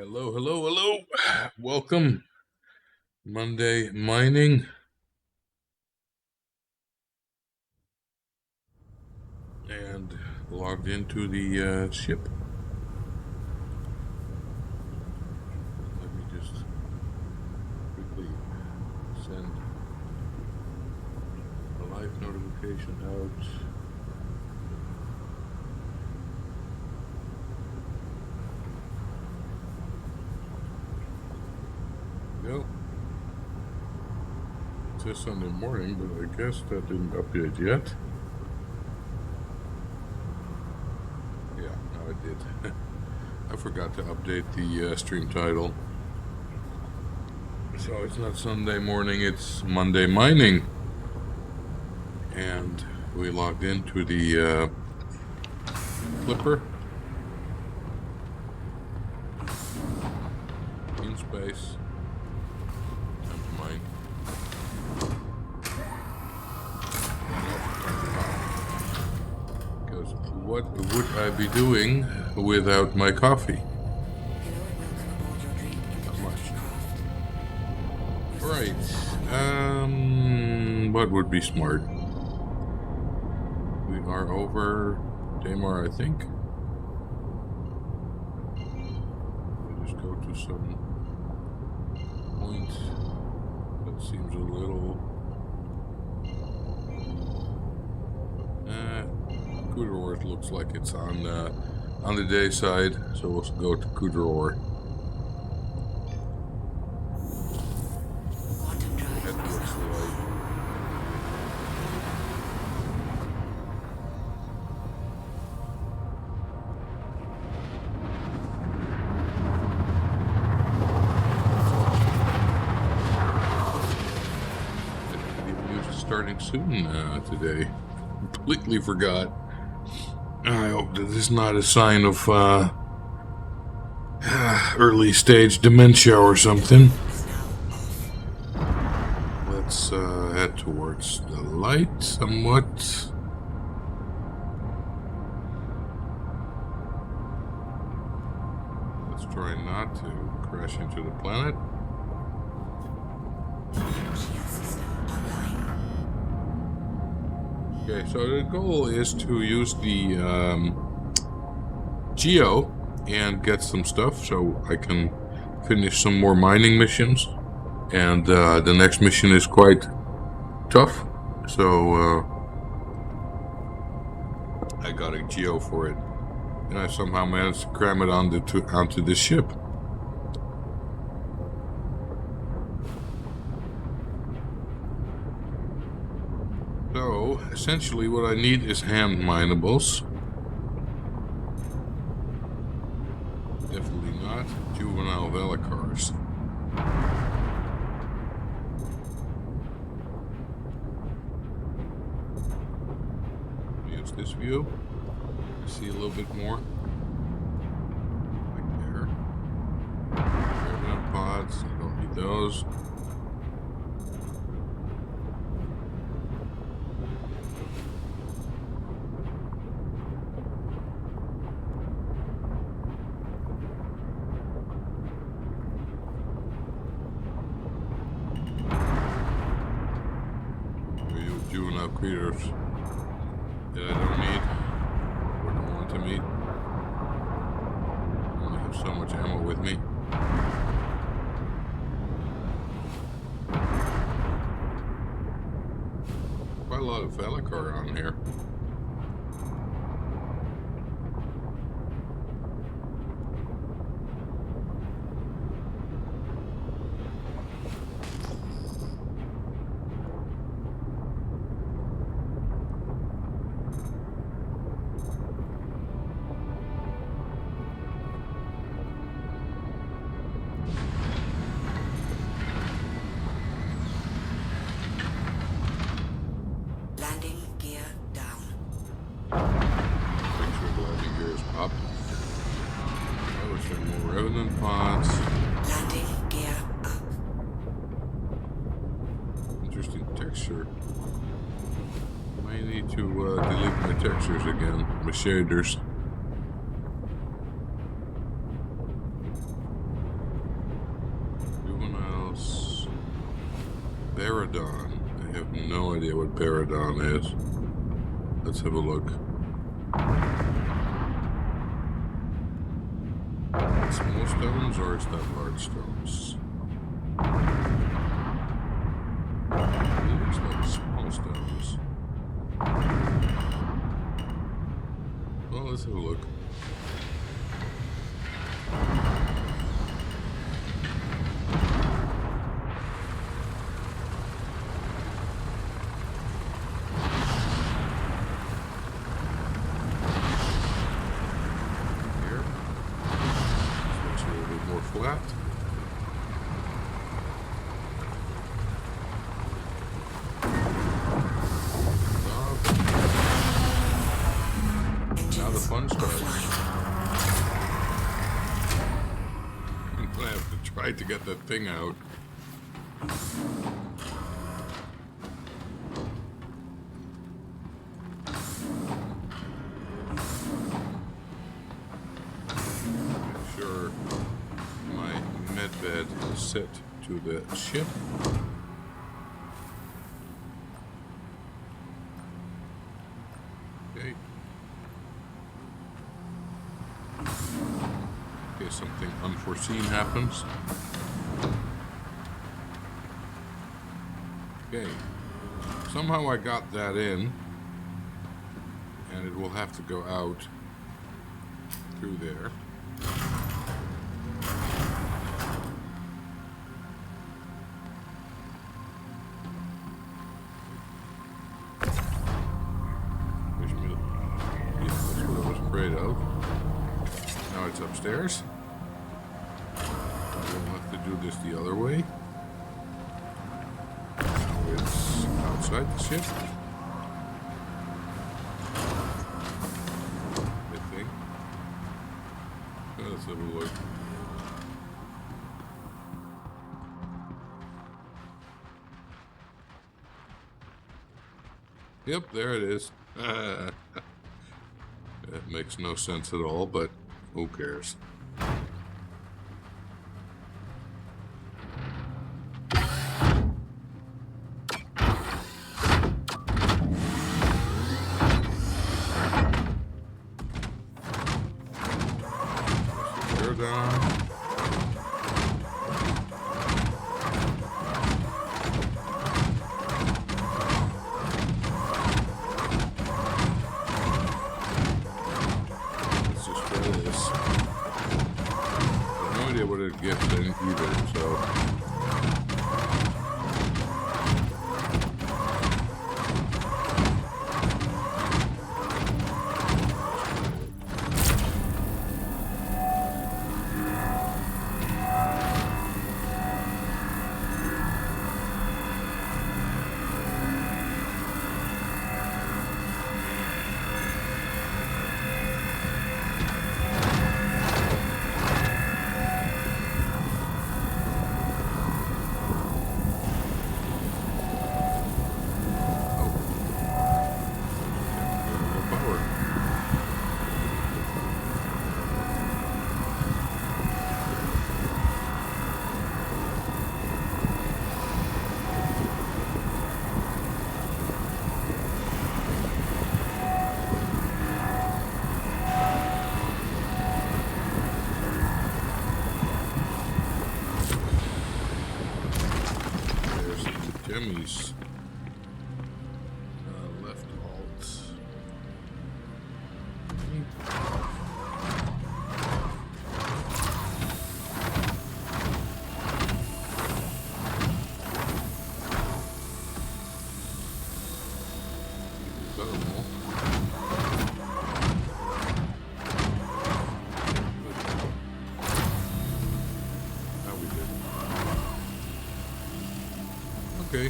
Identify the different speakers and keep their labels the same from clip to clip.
Speaker 1: Hello, hello, hello. Welcome. Monday mining. And logged into the ship. Let me just quickly send a live notification out. Well, it says Sunday morning, but I guess that didn't update yet. Yeah, now it did. I forgot to update the stream title. So it's not Sunday morning, it's Monday mining. And we logged into the Clipper in space. Time to mine. Because what would I be doing without my coffee? Not much. Right. What would be smart? We are over Daymar, I think. We just go to some point that seems a little. Kudror looks like it's on the day side, so we'll go to Kudror. Starting soon today. Completely forgot. I hope that is not a sign of early stage dementia or something. Let's head towards the light somewhat. Let's try not to crash into the planet. Okay, so the goal is to use the Geo and get some stuff so I can finish some more mining missions. And the next mission is quite tough, so I got a Geo for it. And I somehow managed to cram it onto this ship. So, essentially what I need is hand minables. Definitely not juvenile velicars. Use this view. See a little bit more. Like there. Revenant pods, I don't need those. Juvenile creatures that I don't need or don't want to meet. I only have so much ammo with me. Quite a lot of Velicar on here. Revenant pods.
Speaker 2: Landing gear up.
Speaker 1: Interesting texture. Might need to delete my textures again, my shaders. Baradon. I have no idea what Baradon is. Let's have a look. Small stones, or is that large stones? I believe it's like small stones. Well, let's have a look. Flat. Now the fun starts. I'm gonna have to try to get that thing out. Make sure my medbed is set to the ship. Okay. Okay, something unforeseen happens. Okay. Somehow I got that in, and it will have to go out through there. Of. Now it's upstairs. We'll have to do this the other way. Now it's outside the ship. I think. Let's have a look. Yep, there it is. It makes no sense at all, but who cares? They're down. What it gets in either, so Jimmy's left alt. How we did. Okay.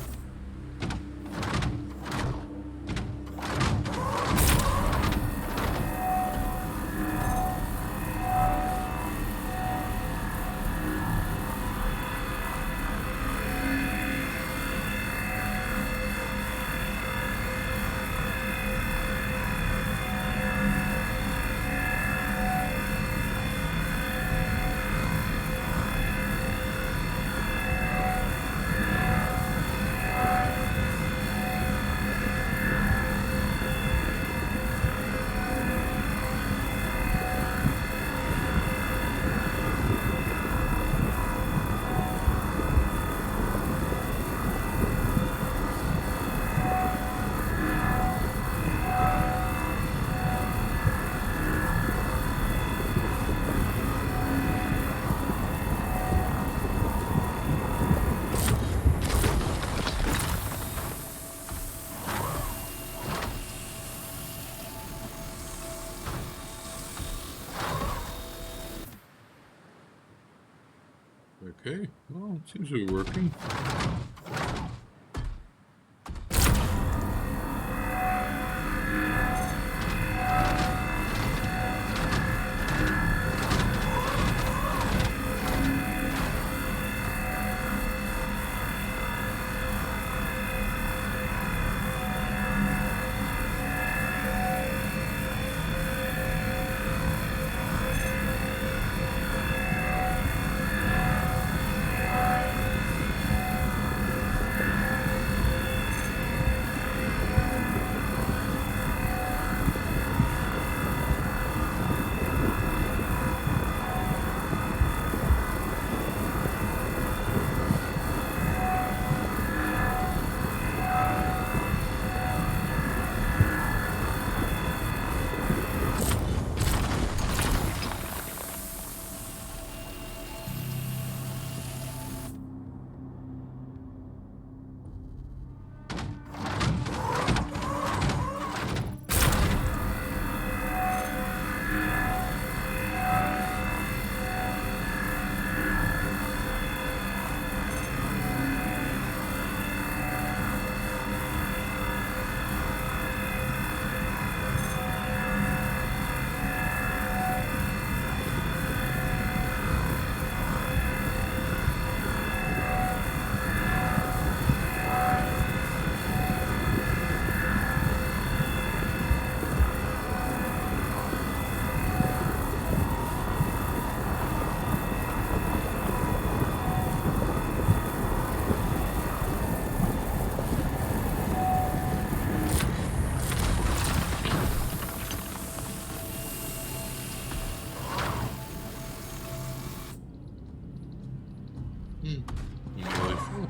Speaker 1: Okay, well, it seems to be working. Nearly full.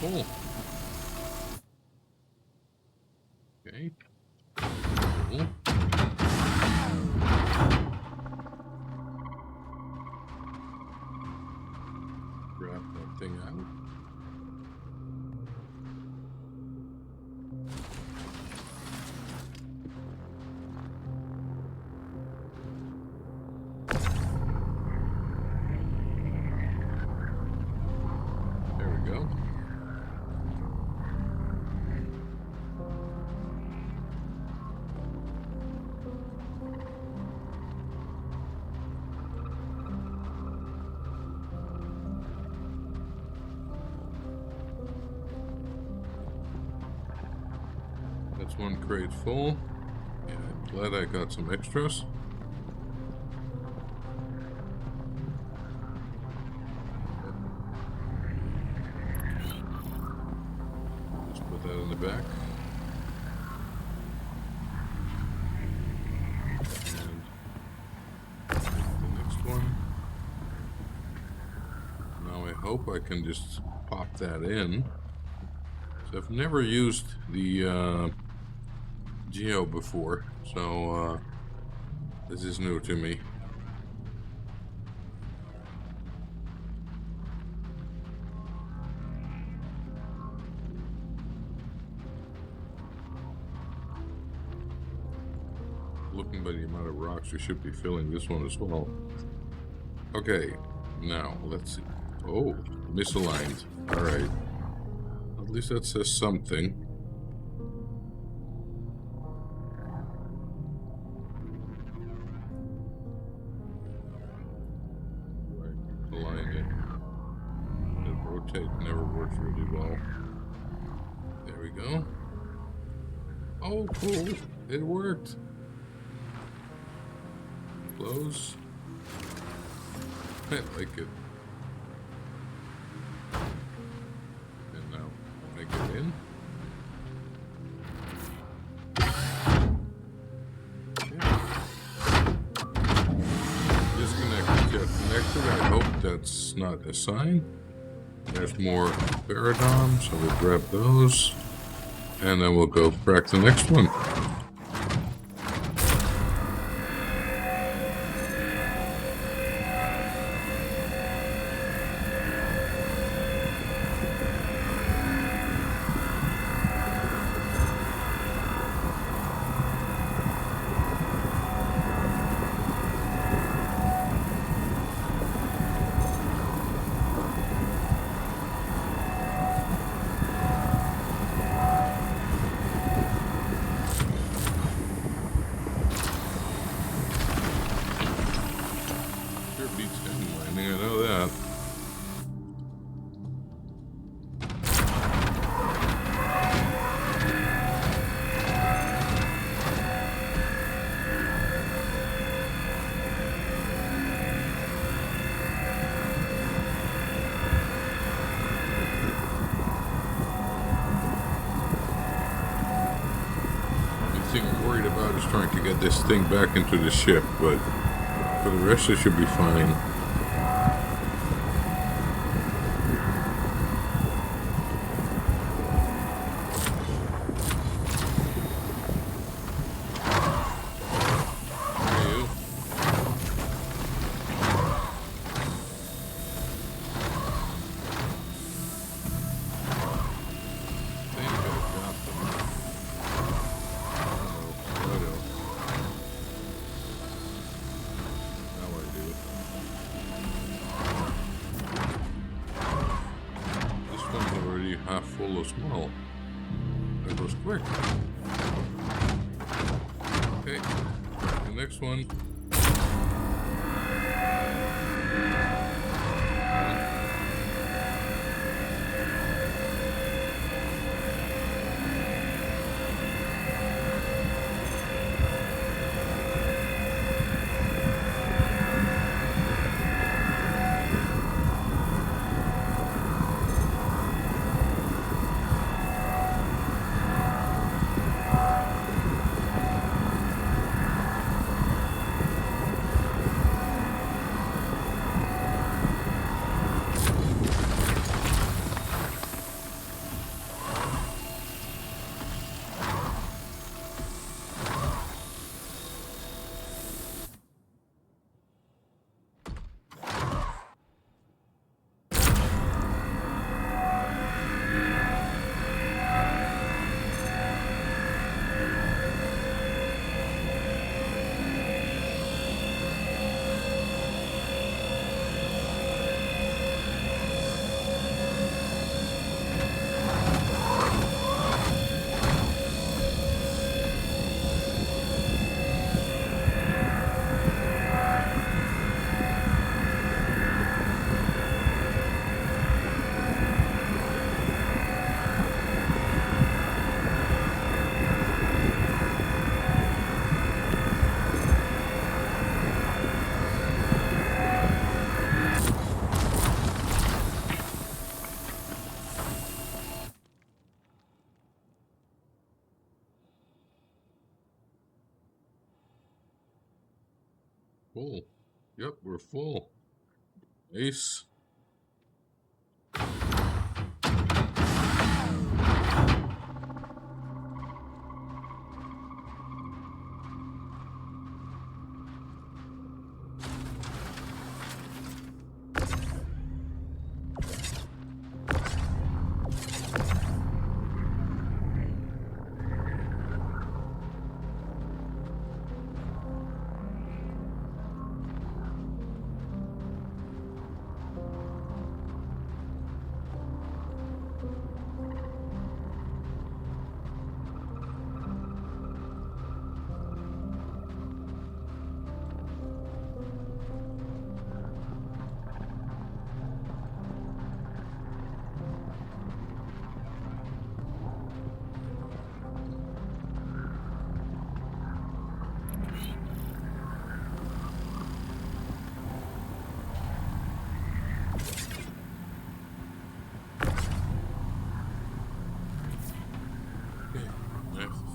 Speaker 1: Full. Okay. Cool. Grab that thing out. There we go. That's one crate full. Yeah, I'm glad I got some extras. Just put that in the back. And the next one. Now I hope I can just pop that in. So I've never used the Geo before, so this is new to me. Looking by the amount of rocks, we should be filling this one as well. Okay, now let's see. Oh, misaligned. All right. At least that says something. Right, aligned it. The rotate never works really well. There we go. Oh, cool. It worked. Close. I like it. And now, when I get in. Disconnected, yet connected. I hope that's not a sign. There's more Paradigm, so we'll grab those. And then we'll go crack the next one. Trying to get this thing back into the ship, but for the rest it should be fine. Half full as well. That goes quick. Okay, the next one. Full. Yep, we're full. Ace.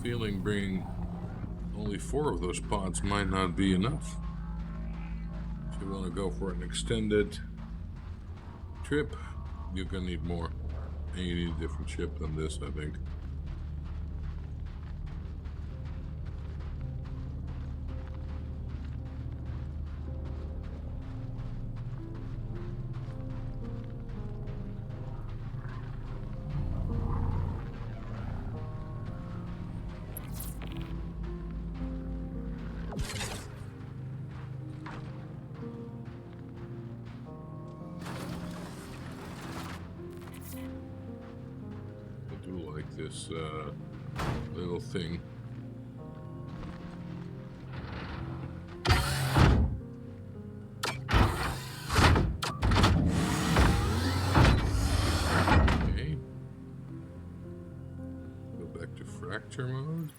Speaker 1: feeling bringing only 4 of those pods might not be enough. If you want to go for an extended trip, you're gonna need more. And you need a different ship than this, I think. This little thing. Okay. Go back to fracture mode.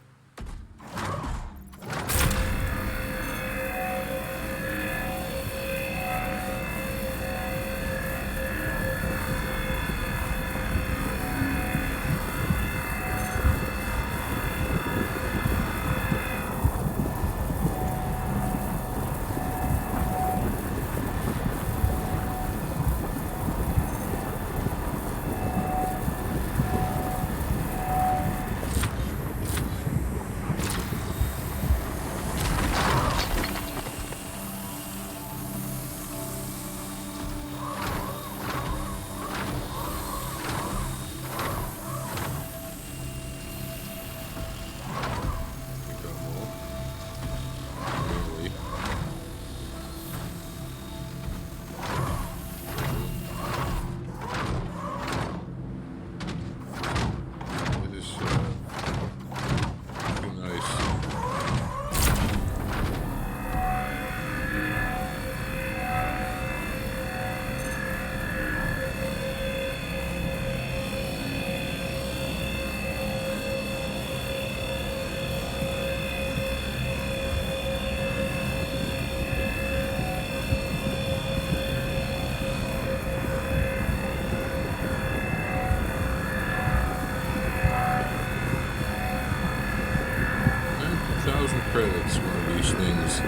Speaker 1: Credits, one of these things.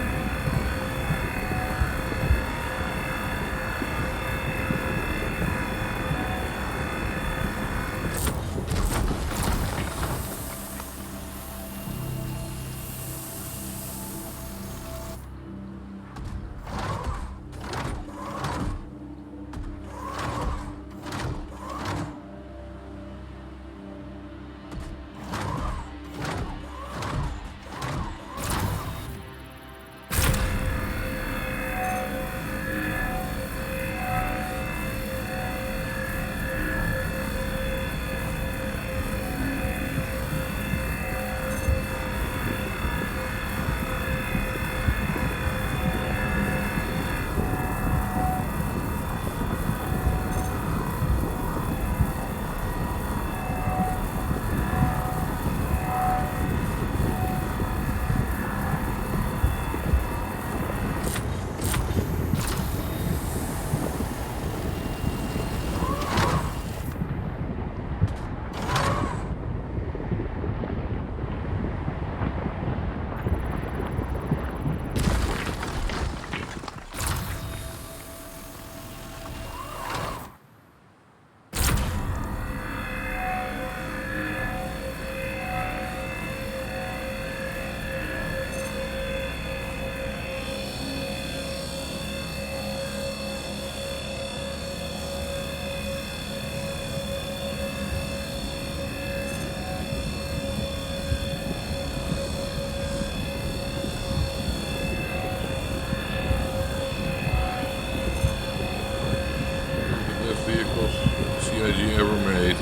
Speaker 1: CIG ever made.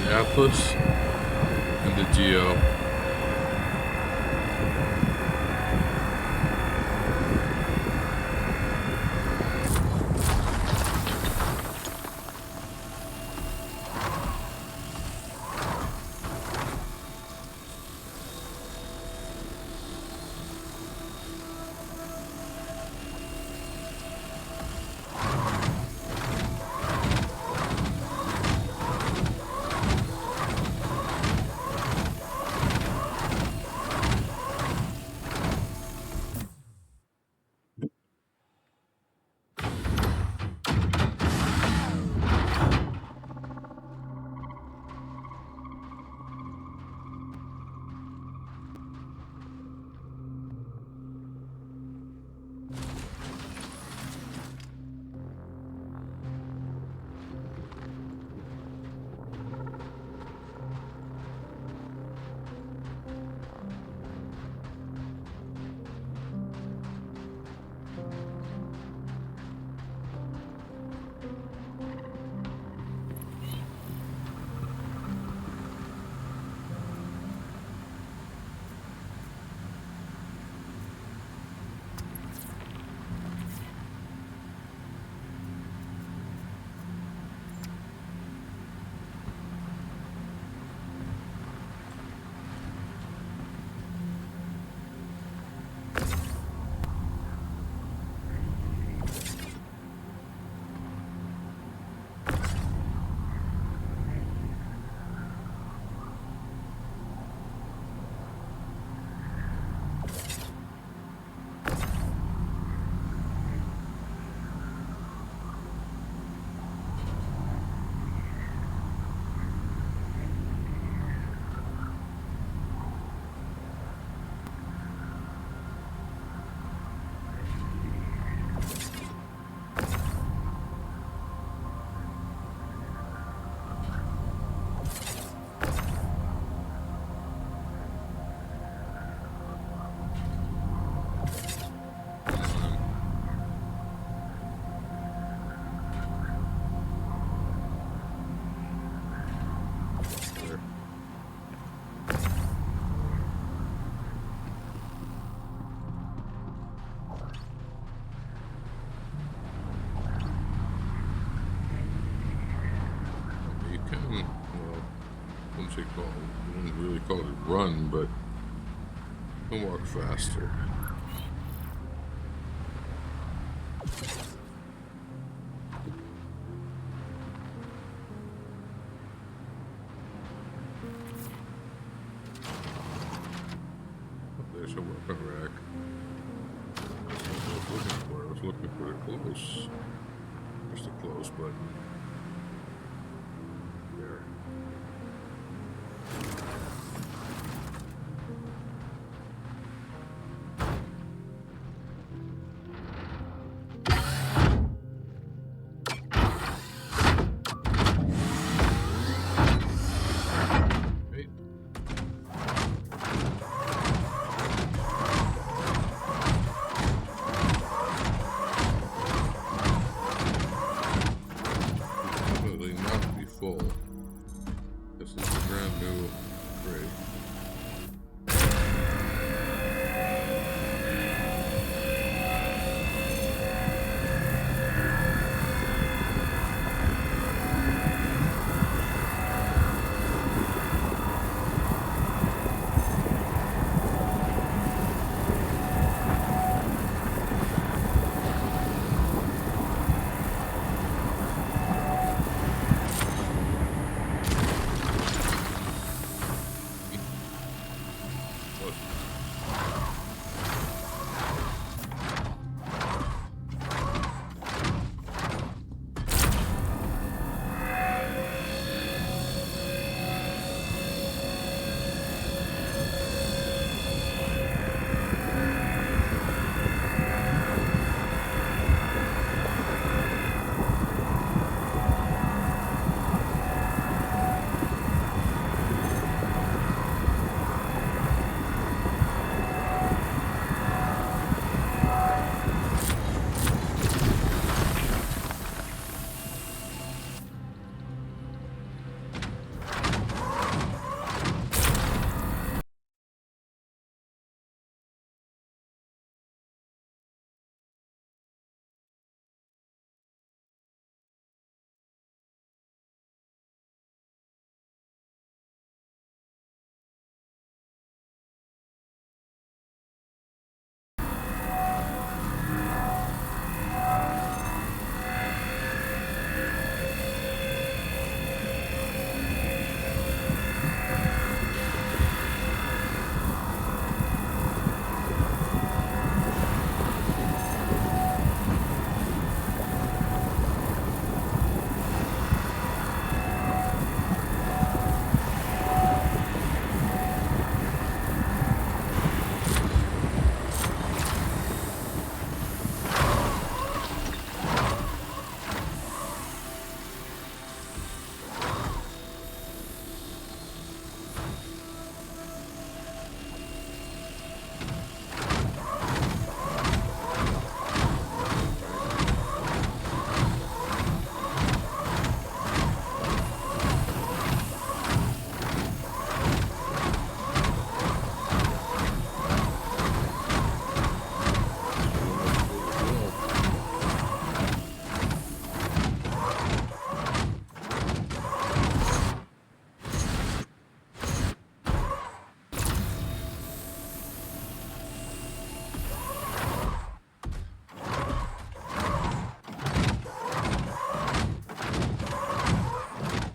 Speaker 1: The ATLS and the Geo. can, well, wouldn't really call it run, but you can walk faster. There's a weapon rack. That's what I was looking for. I was looking for the close. There's the close button. There. Right. Definitely not be full. This is a brand new crate.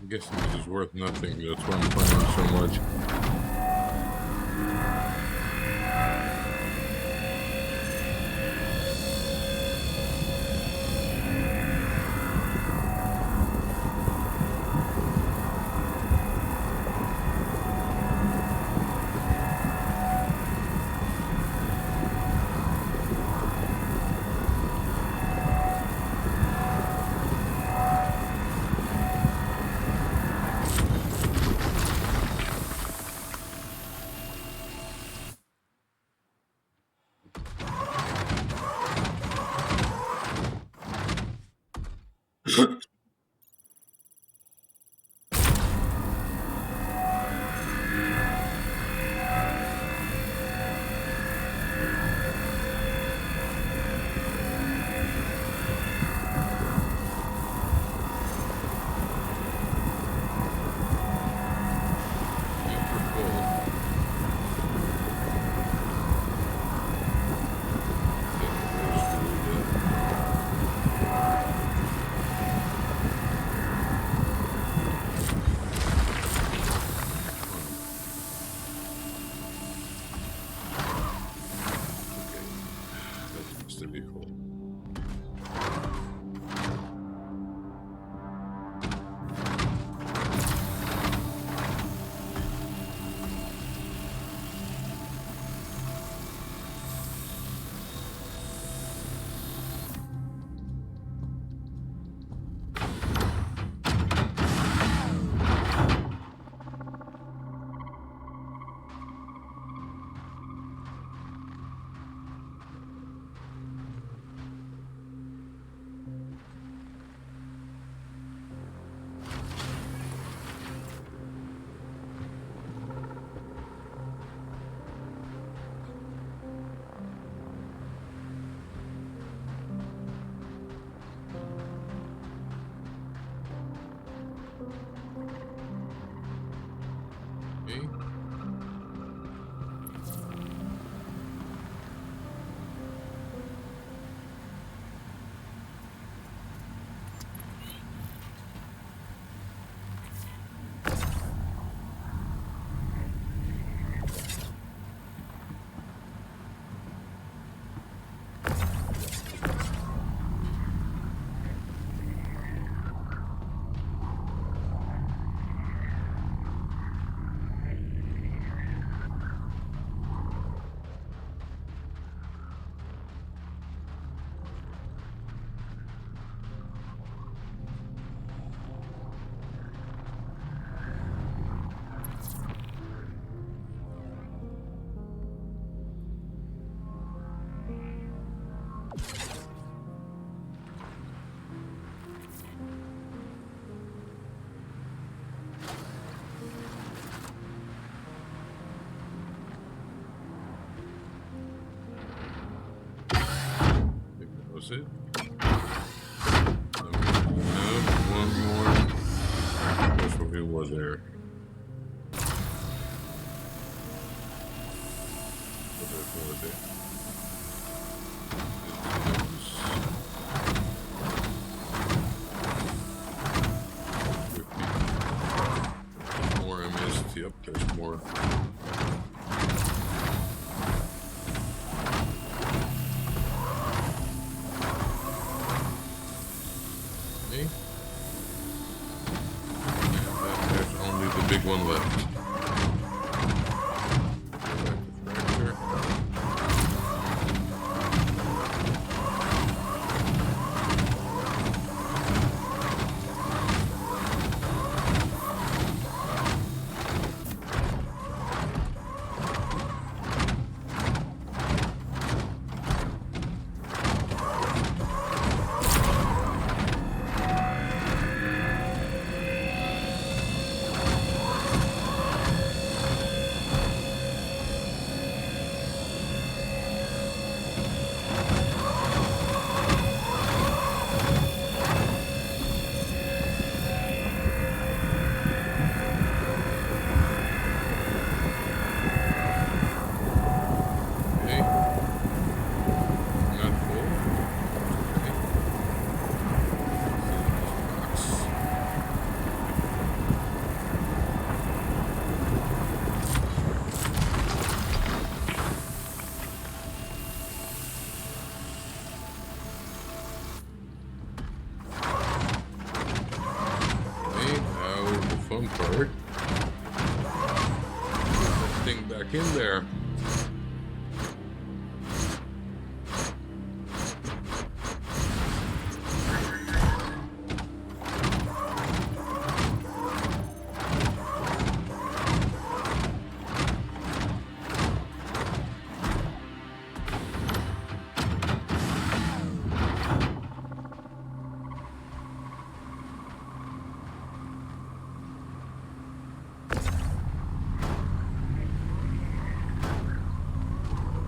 Speaker 1: Guessing this is worth nothing. That's why I'm playing so much. Is it? One more. That's what it was there. What was it? More I missed. Yep, there's more. Okay. And then there's only the big one left. Part. That thing back in there.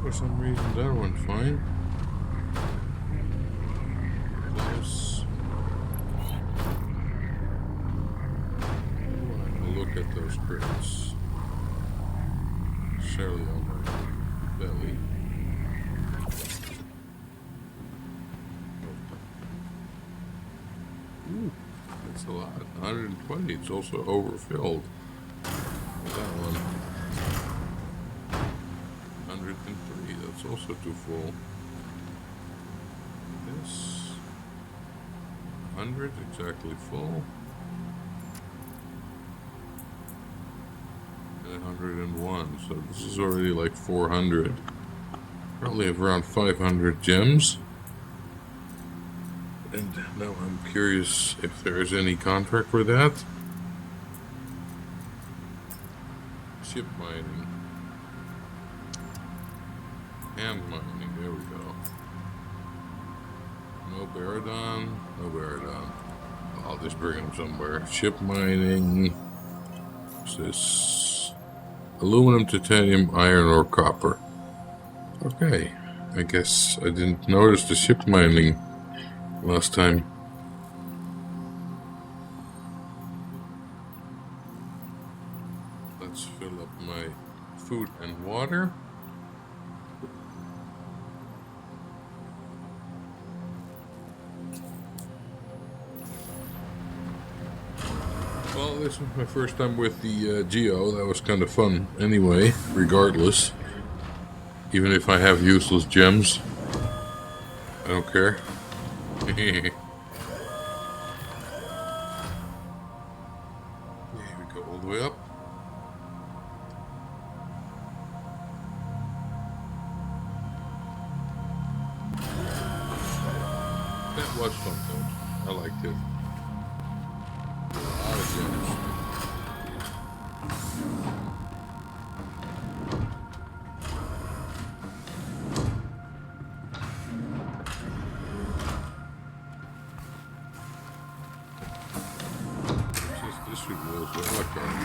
Speaker 1: For some reason that went fine. Close. Look at those crates. Surely on my belly. Ooh, that's a lot. 120. It's also overfilled. That one. 103, that's also too full. This 100 exactly full. And 101, so this is already like 400. Probably have around 500 gems. And now I'm curious if there is any contract for that. Ship mining. Hand mining, there we go. No Baradon, no Baradon. I'll just bring them somewhere. Ship mining. What's this? Aluminum, titanium, iron, or copper. Okay. I guess I didn't notice the ship mining last time. Let's fill up my food and water. Well, this was my first time with the Geo. That was kind of fun anyway, regardless. Even if I have useless gems. I don't care. Here we go all the way up. That was fun though. I liked it. A lot of gems. This should go as well. I can't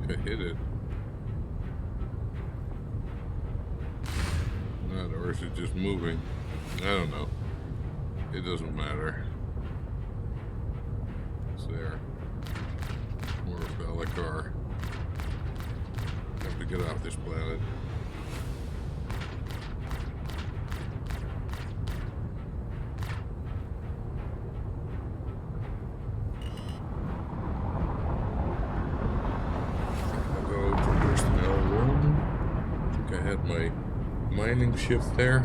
Speaker 1: I hit it. Not, or is it just moving? I don't know. It doesn't matter. It's there. More of a Balacar. I have to get off this planet. I'll go to personnel 1. I think I had my mining shift there.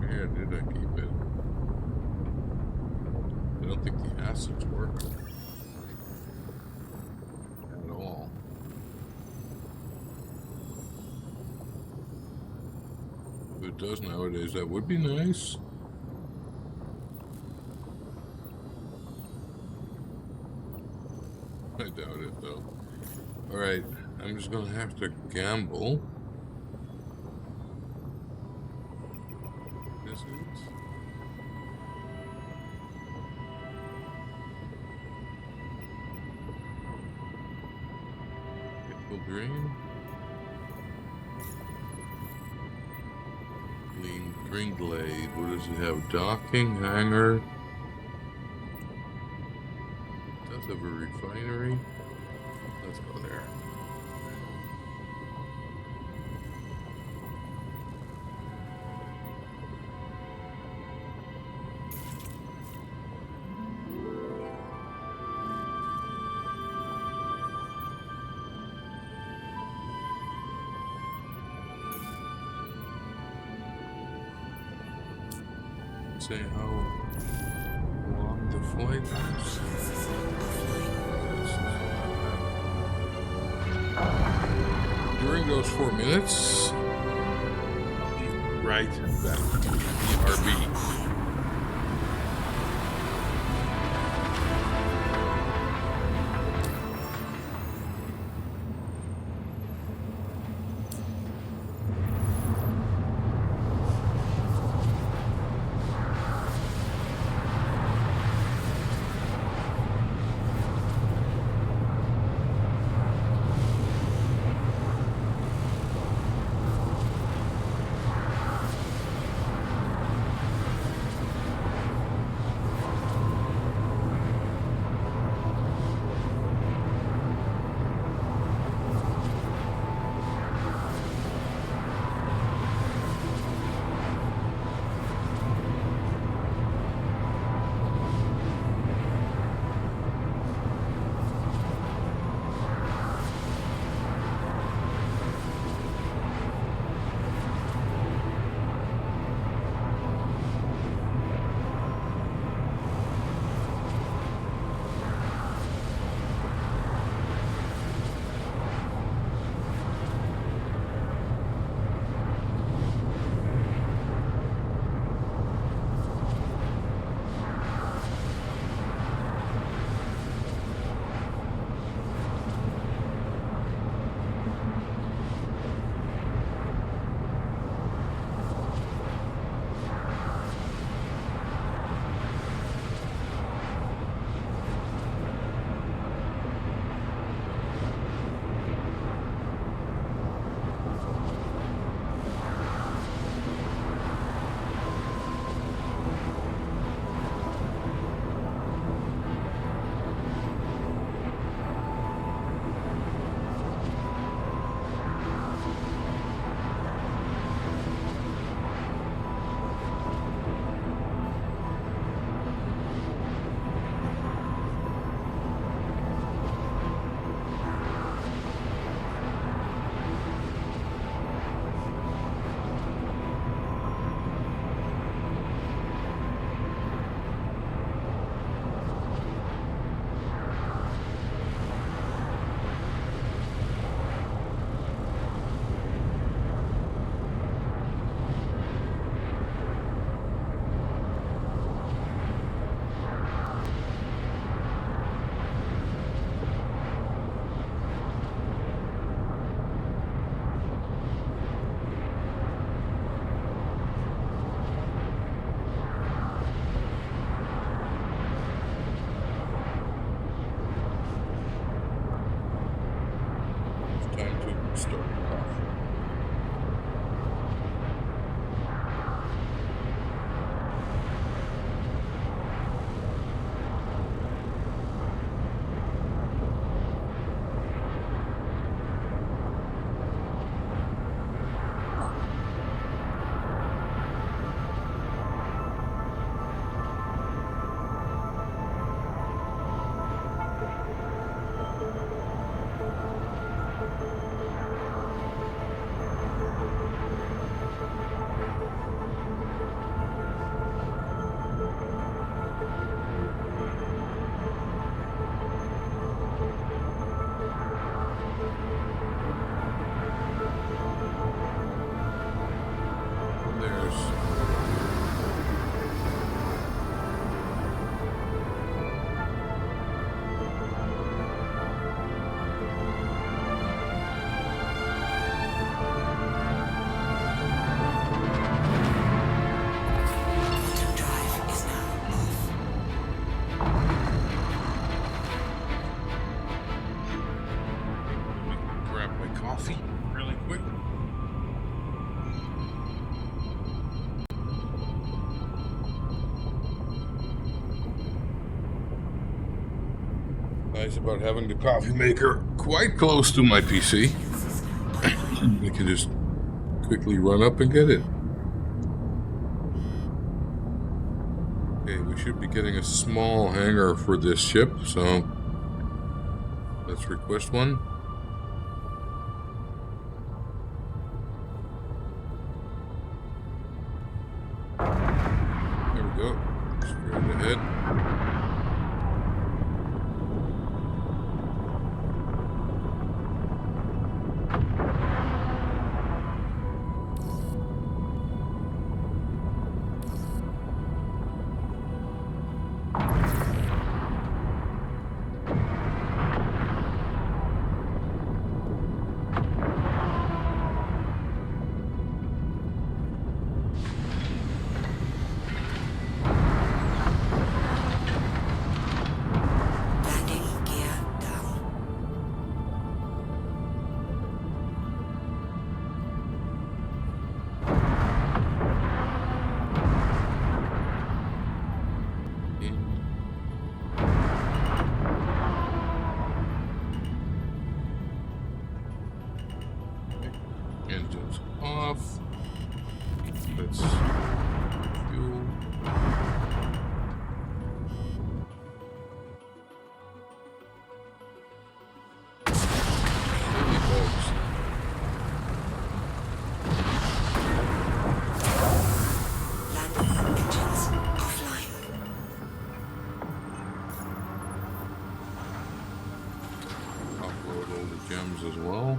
Speaker 1: Where did I keep it? I don't think the acids work at all. If it does nowadays, that would be nice. I doubt it though. Alright, I'm just gonna have to gamble. This is. Full drain. Clean green glade. What does it have? Docking, hangar. Does have a refinery. Let's go there. Say how long the flight is. During those 4 minutes, I'll be right back to BRB. Start it off.
Speaker 2: Quantum drive is now off.
Speaker 1: Grab my coffee really quick. Nice about having the coffee maker quite close to my PC. I can just quickly run up and get it. Okay, we should be getting a small hangar for this ship, so let's request one. There we go. Straight ahead.
Speaker 2: Landing gear down.
Speaker 1: Engines off. Let's fuel. Holy balls.
Speaker 2: Landing engines offline.
Speaker 1: Upload all the gems as well.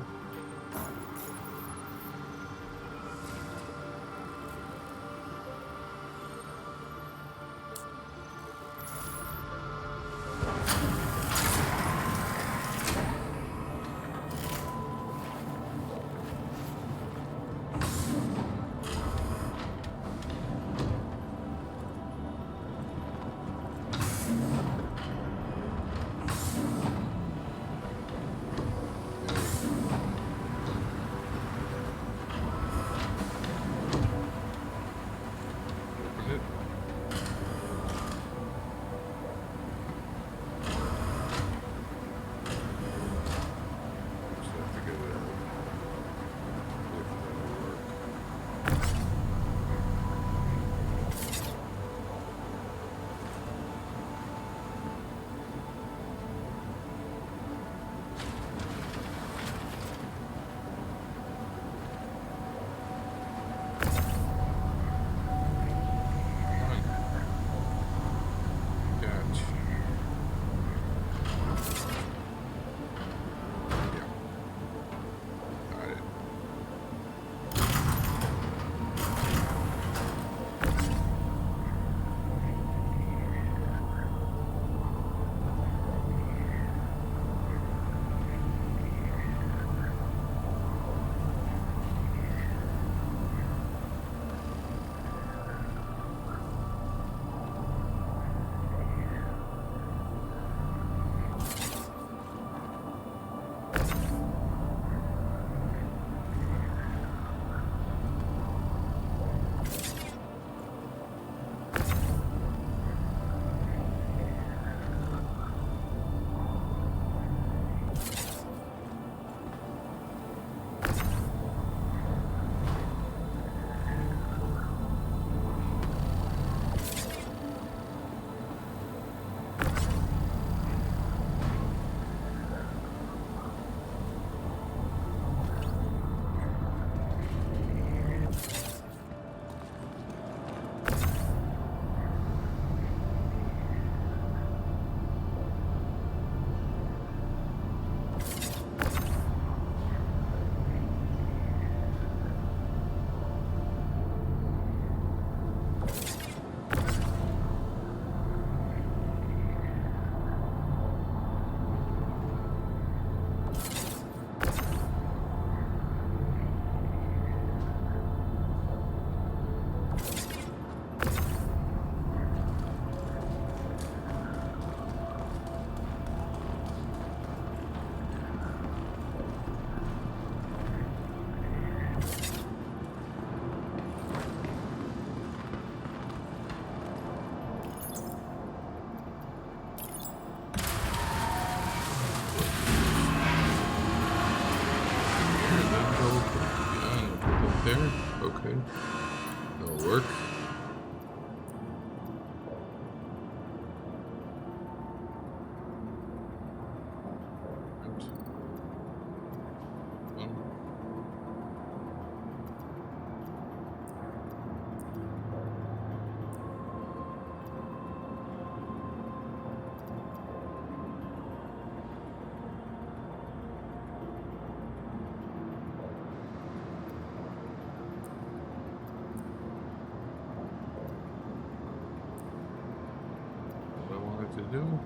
Speaker 1: do?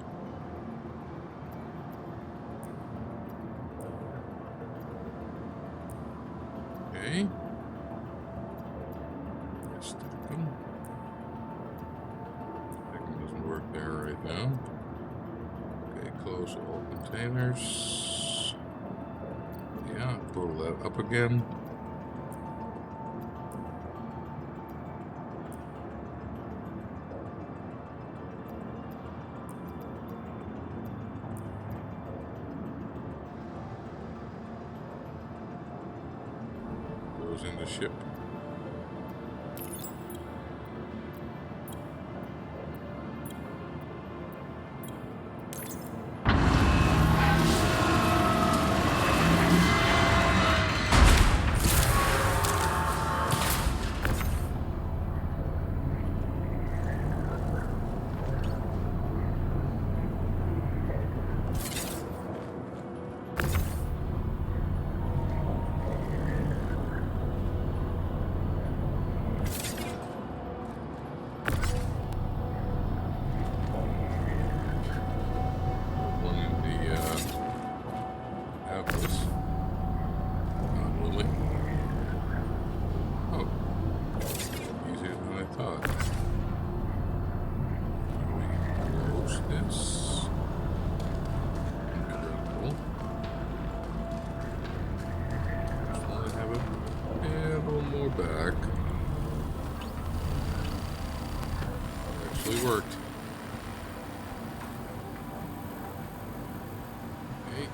Speaker 1: Okay. Stack them. Stacking doesn't work there right now. Okay, close all containers. Yeah, total that up again. Goes in the ship. One in the ATLS. Not really. Oh, easier than I thought. We can close this. Incredible. Just want to have a little more back. Actually worked. Okay.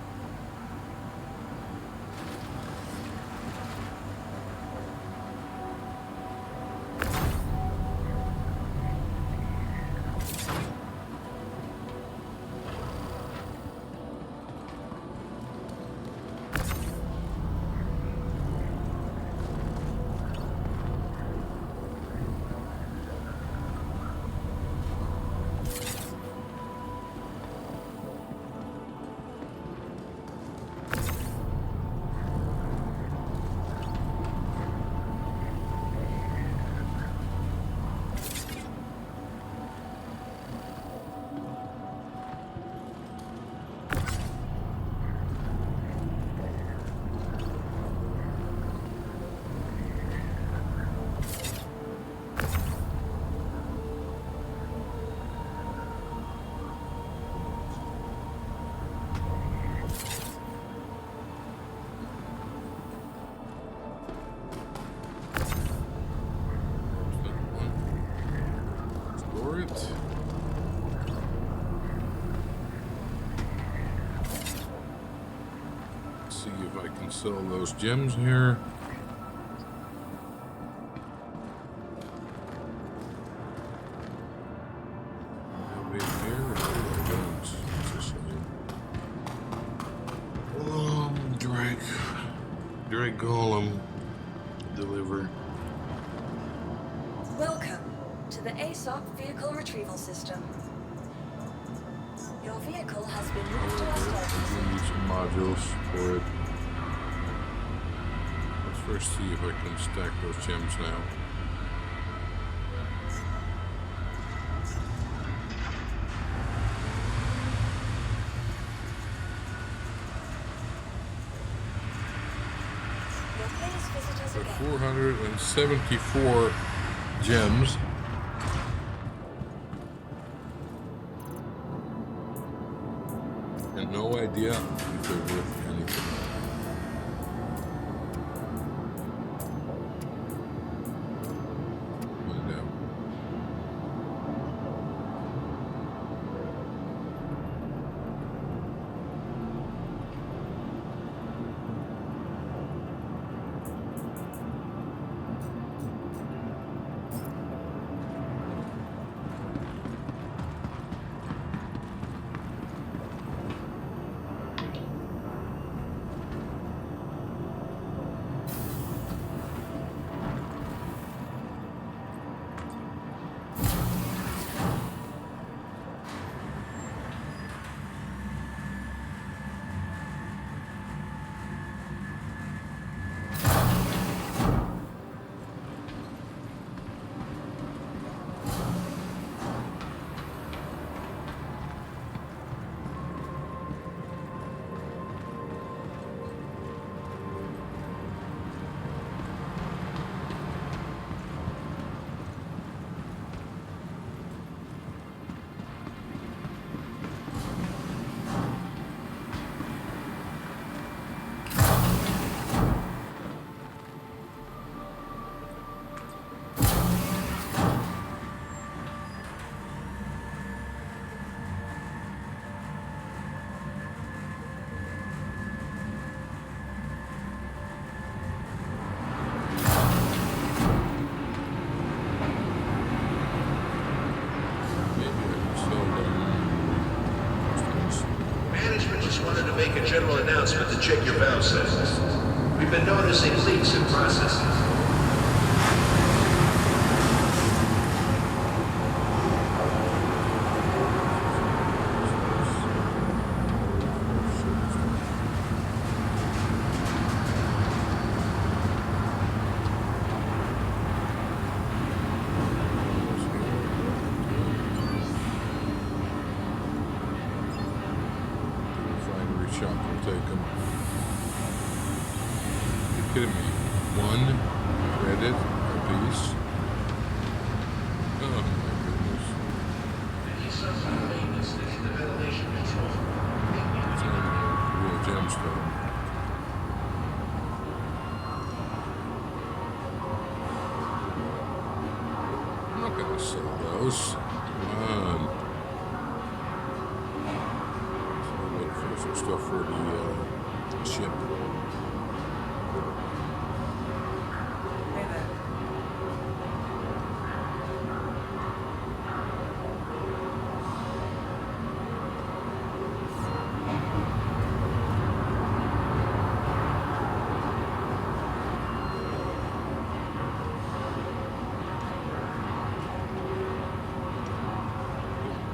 Speaker 1: Store it. See if I can sell those gems here. Have it here? No, I don't. It's a shame. Drake Golem delivered.
Speaker 3: Welcome to the ASOC Vehicle Retrieval System. Your vehicle has been moved to our storage
Speaker 1: We need some modules for it. Let's first see if I can stack those gems now.
Speaker 3: Please visit us again.
Speaker 1: 474 gems. And no idea if they're worth anything. Find out.
Speaker 4: make a general announcement to check your valve settings. We've been noticing leaks in processes.
Speaker 1: Shot will take them. You're kidding me. 1 credit apiece. Oh my goodness. It's not a real gemstone. I'm not gonna sell those. Come on. Some stuff for the ship.
Speaker 3: Hey there.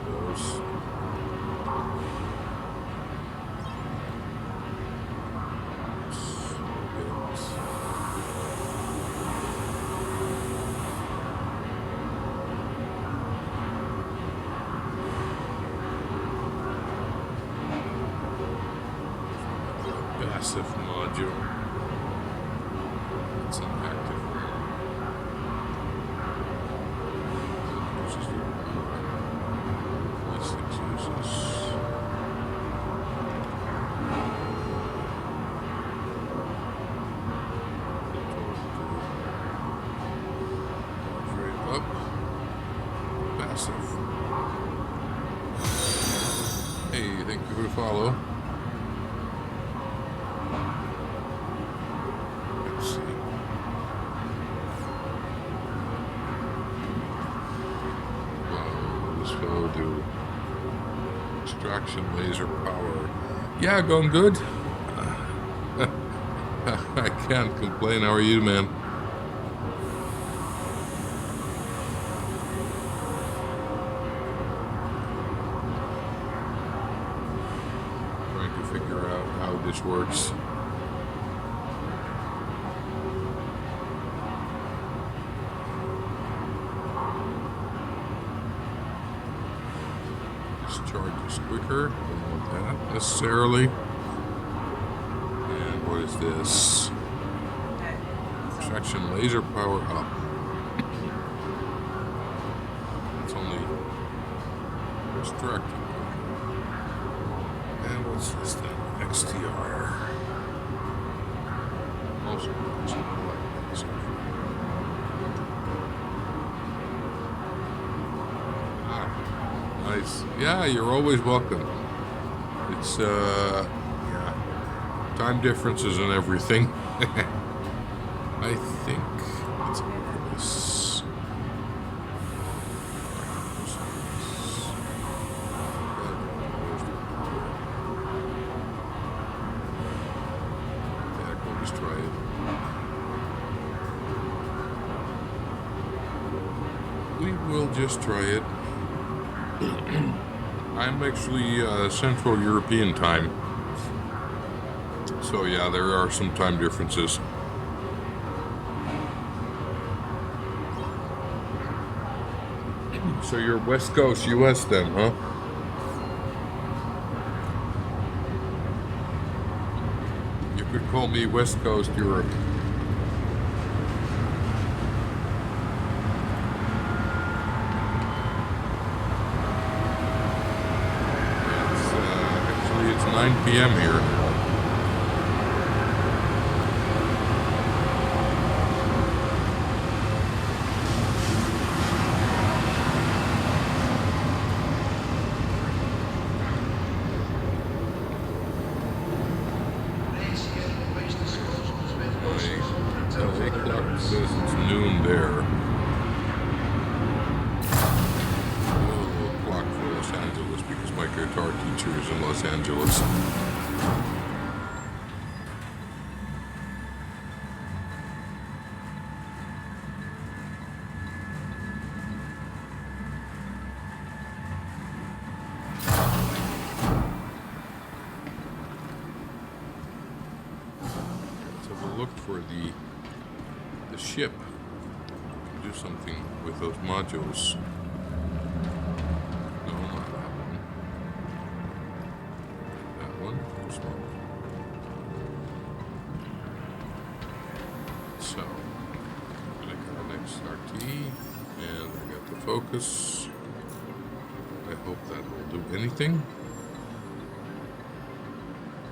Speaker 1: Those. Passive module. It's an active one. Uses the plastics uses. Straight up. Passive. Hey, thank you for the follow. Do extraction laser power. Yeah, going good. I can't complain. How are you, man? Trying to figure out how this works. Charges quicker, don't want that necessarily. And what is this? Extraction laser power up. It's only extracting. And what's this then? XTR. Also, something like this. Nice. Yeah, you're always welcome. It's, yeah, time differences and everything. I think it's this. Yeah, we'll just try it. We will just try it. I'm actually Central European time. So yeah, there are some time differences. So you're West Coast US then, huh? You could call me West Coast Europe. It's 9 p.m. here. LA clock says it's noon there. A little clock for Los Angeles because my guitar teacher is in Los Angeles. Let's have a look for the ship. Do something with those modules. No, not that one. That one, too small. So, I got an XRT, and I got the focus. I hope that will do anything.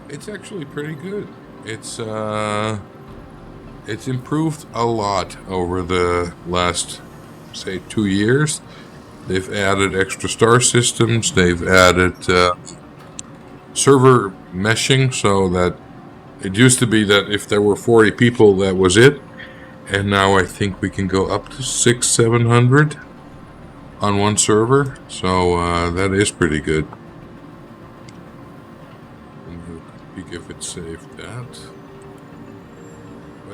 Speaker 1: It's actually pretty good. It's improved a lot over the last, say, 2 years. They've added extra star systems. They've added server meshing, so that it used to be that if there were 40 people, that was it. And now I think we can go up to 600-700 on one server. So that is pretty good. Peek if it saved that.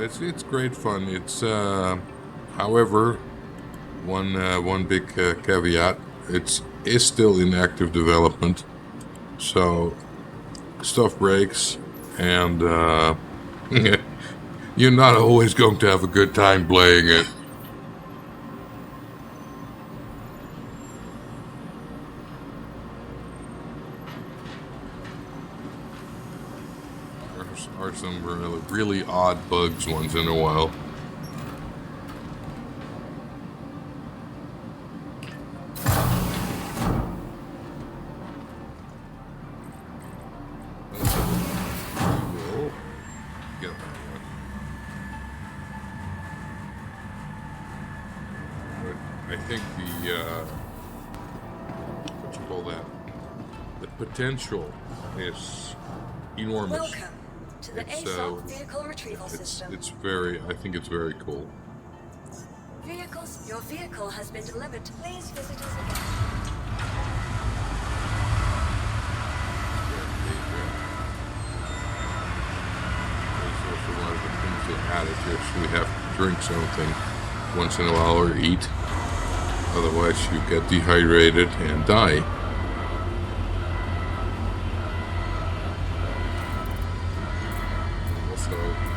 Speaker 1: It's great fun. It's however, one big caveat: is still in active development, so stuff breaks, and you're not always going to have a good time playing it. There are some really odd bugs once in a while. Get that one. But I think what you call that? The potential is enormous.
Speaker 3: Welcome to the ASOC vehicle retrieval system.
Speaker 1: I think it's very cool.
Speaker 3: Your vehicle has been delivered. Please visit us again.
Speaker 1: There's also one of the things they added here, so we have to drink something once in a while or eat. Otherwise you get dehydrated and die.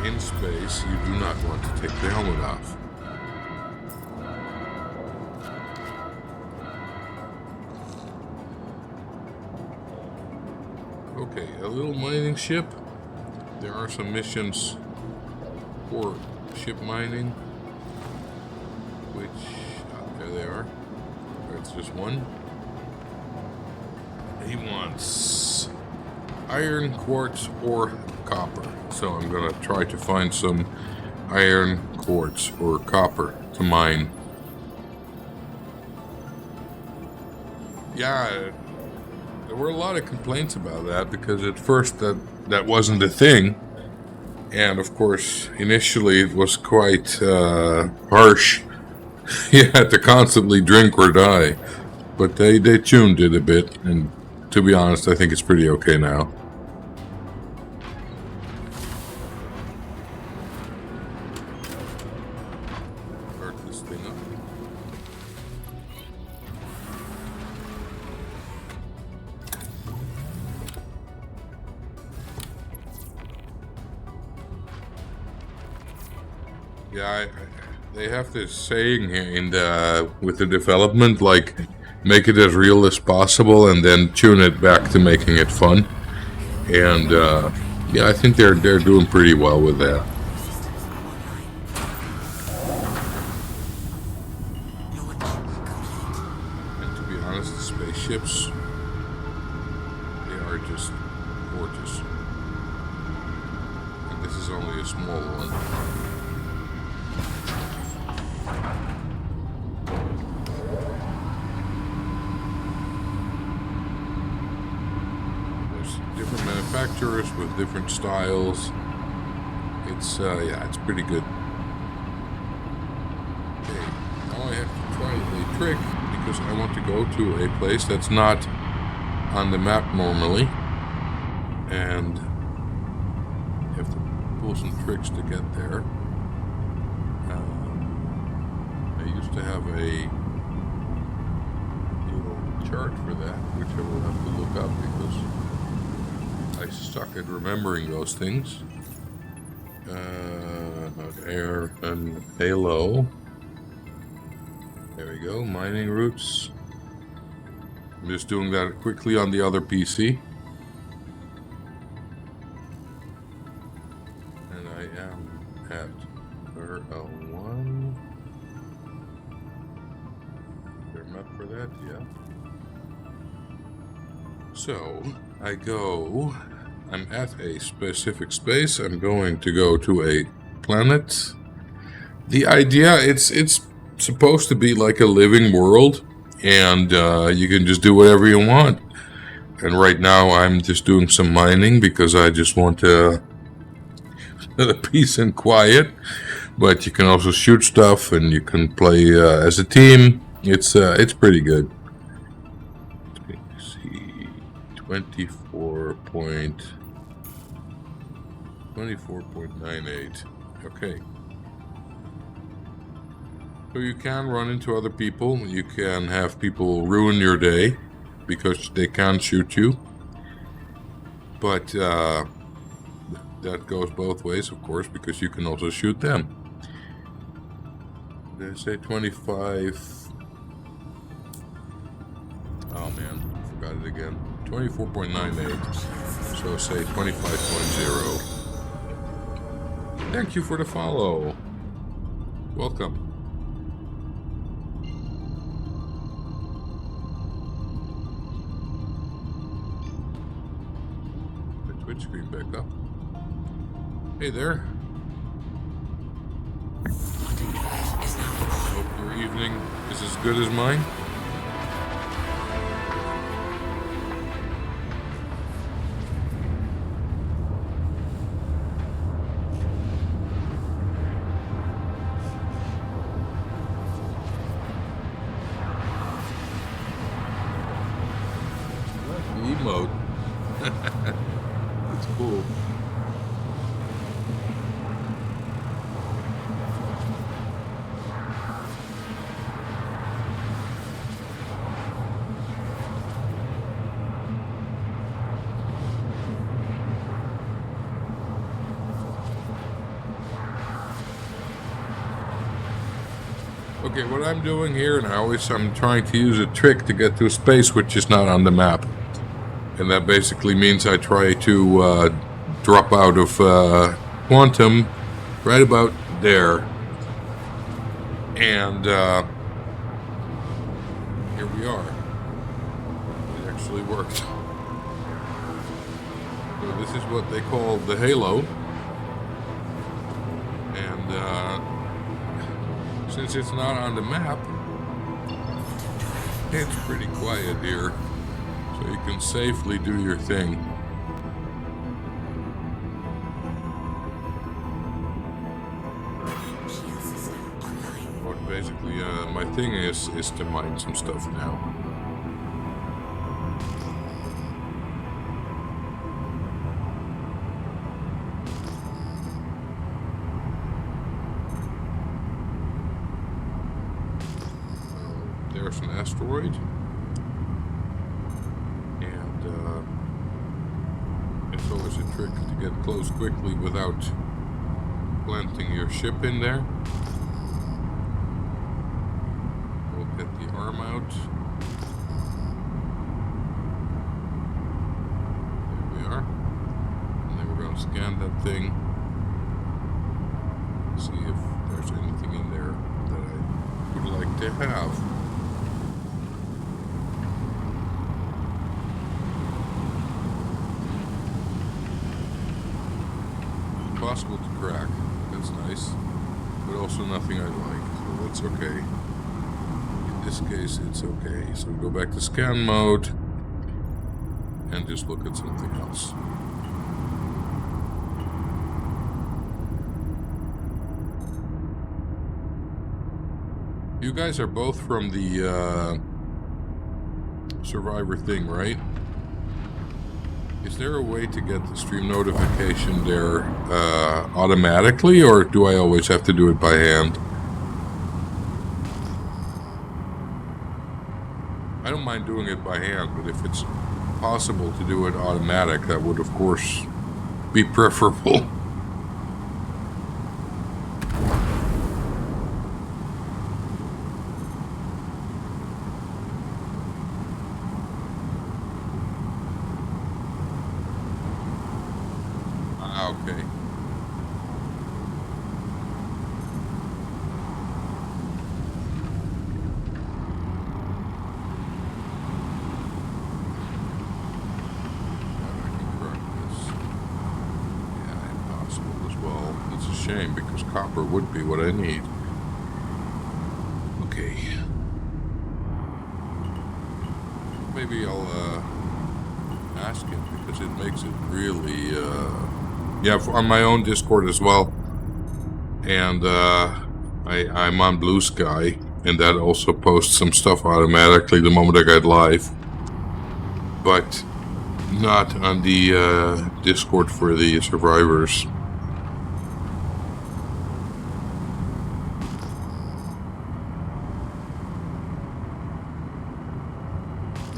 Speaker 1: In space, you do not want to take the helmet off. Okay, a little mining ship. There are some missions for ship mining, which, there they are. That's just one. He wants iron, quartz, or copper. So I'm gonna try to find some iron, quartz, or copper to mine. Yeah, there were a lot of complaints about that because at first that wasn't a thing, and of course initially it was quite harsh. You had to constantly drink or die, but they tuned it a bit, and to be honest, I think it's pretty okay now. Yeah, they have this saying here in with the development, like, make it as real as possible and then tune it back to making it fun. And yeah, I think they're doing pretty well with that. And to be honest, the spaceships, they are just gorgeous. And this is only a small one. Different manufacturers with different styles. It's yeah, it's pretty good. Okay, now I have to try a trick because I want to go to a place that's not on the map normally. and you have to pull some tricks to get there. I used to have a little chart for that, which I will have to look up because I suck at remembering those things. Air and halo. There we go, mining routes. I'm just doing that quickly on the other PC. And I am at L1. Is there a map for that? Yeah. So, I'm at a specific space. I'm going to go to a planet. The idea, it's supposed to be like a living world, and you can just do whatever you want. And right now I'm just doing some mining because I just want the peace and quiet. But you can also shoot stuff, and you can play as a team. It's pretty good. Let's see, 24.98. Okay. So you can run into other people. You can have people ruin your day because they can't shoot you. But that goes both ways, of course, because you can also shoot them. Did I say 25? Oh man, I forgot it again. 24.98. So say 25.0. Thank you for the follow. Welcome. Twitch screen back up. Hey there. Hope your evening is as good as mine. Emote. That's cool. Okay, what I'm doing here now is I'm trying to use a trick to get to a space which is not on the map. And that basically means I try to drop out of quantum right about there. And here we are. It actually worked. So this is what they call the halo. And since it's not on the map, it's pretty quiet here. So you can safely do your thing. What basically my thing is to mine some stuff now. There's an asteroid. It's always a trick to get close quickly without planting your ship in there. We'll get the arm out. There we are. And then we're going to scan that thing. See if there's anything in there that I would like to have. Possible to crack, that's nice, but also nothing I like, so that's okay. In this case, it's okay. So we go back to scan mode and just look at something else. You guys are both from the Survivor thing, right? Is there a way to get the stream notification there automatically, or do I always have to do it by hand? I don't mind doing it by hand, but if it's possible to do it automatic, that would of course be preferable. Okay. Shame, because copper would be what I need. Okay. Maybe I'll ask him, because it makes it really yeah, on my own Discord as well. And I'm on Blue Sky, and that also posts some stuff automatically the moment I get live. But not on the Discord for the survivors.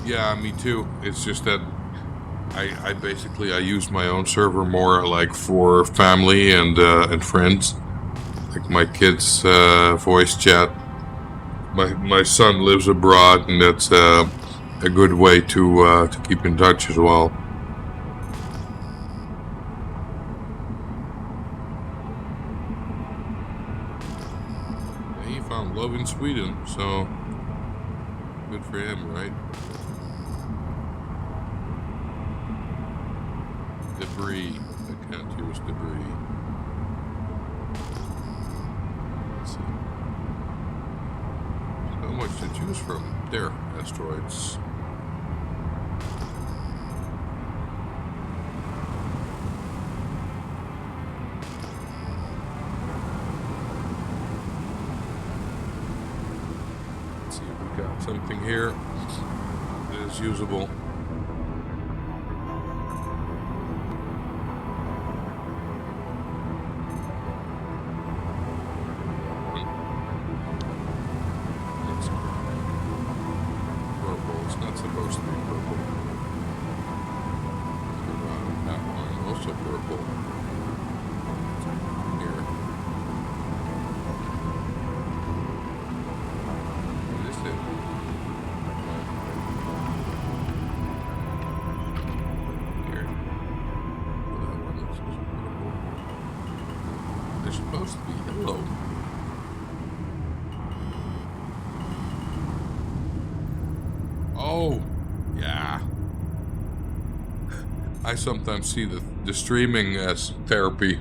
Speaker 1: Yeah, me too. It's just that I basically use my own server more like for family and friends, like my kids' voice chat. My son lives abroad, and that's a good way to keep in touch as well. He found love in Sweden, so good for him, right? Debris. I can't use debris. Let's see. So much to choose from. There, asteroids. Let's see if we got something here that is usable. Oh, yeah. I sometimes see the streaming as therapy.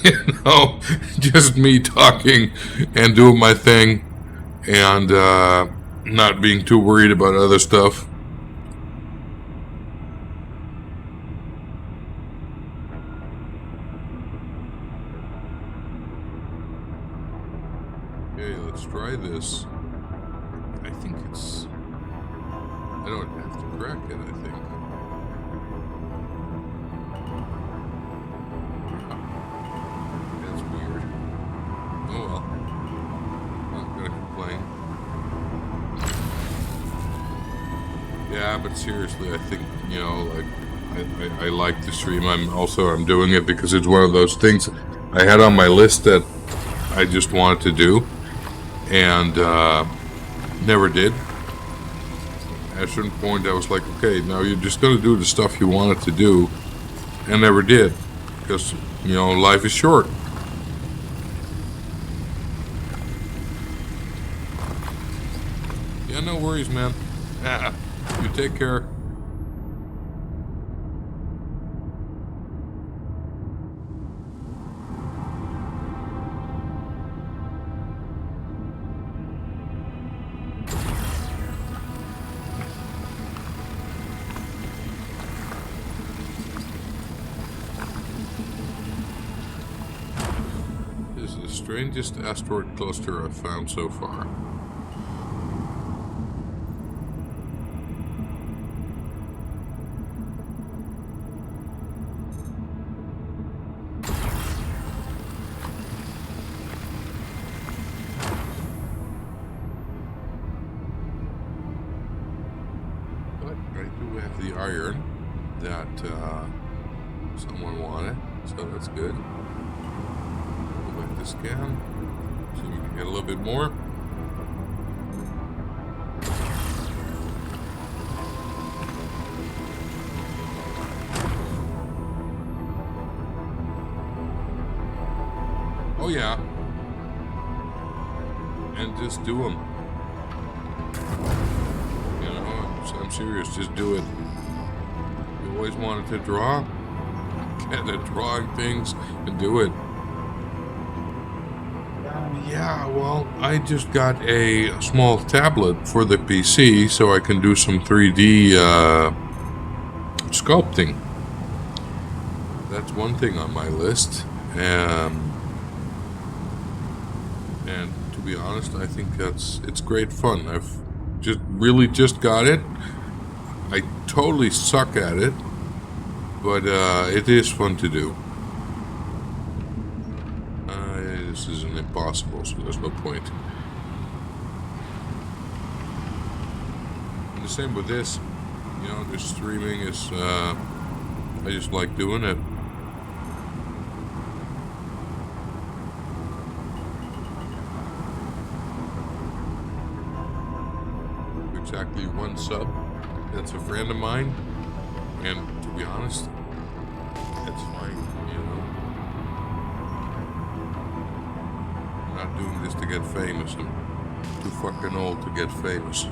Speaker 1: You know, just me talking and doing my thing and not being too worried about other stuff. Okay, let's try this. I think it's... I don't have to crack it, I think. That's weird. Oh well. Not gonna complain. Yeah, but seriously, I think, you know, like, I like to stream. I'm doing it because it's one of those things I had on my list that I just wanted to do. And never did. At a certain point I was like, okay, now you're just going to do the stuff you wanted to do, and never did, because, you know, life is short. Yeah, no worries, man. You take care. Strangest asteroid cluster I've found so far. the iron that someone wanted, so that's good. Go back to scan. See if we can get a little bit more. Oh yeah. And just do them. You know, I'm serious, just do it. You always wanted to draw? Get at drawing things and do it. Yeah, well, I just got a small tablet for the PC so I can do some 3D sculpting. That's one thing on my list. And to be honest, I think it's great fun. I've just got it. I totally suck at it, but it is fun to do. This isn't impossible, so there's no point. And the same with this. You know, the streaming is. I just like doing it. Exactly one sub. That's a friend of mine, and to be honest, that's fine. You know, I'm not doing this to get famous. I'm too fucking old to get famous.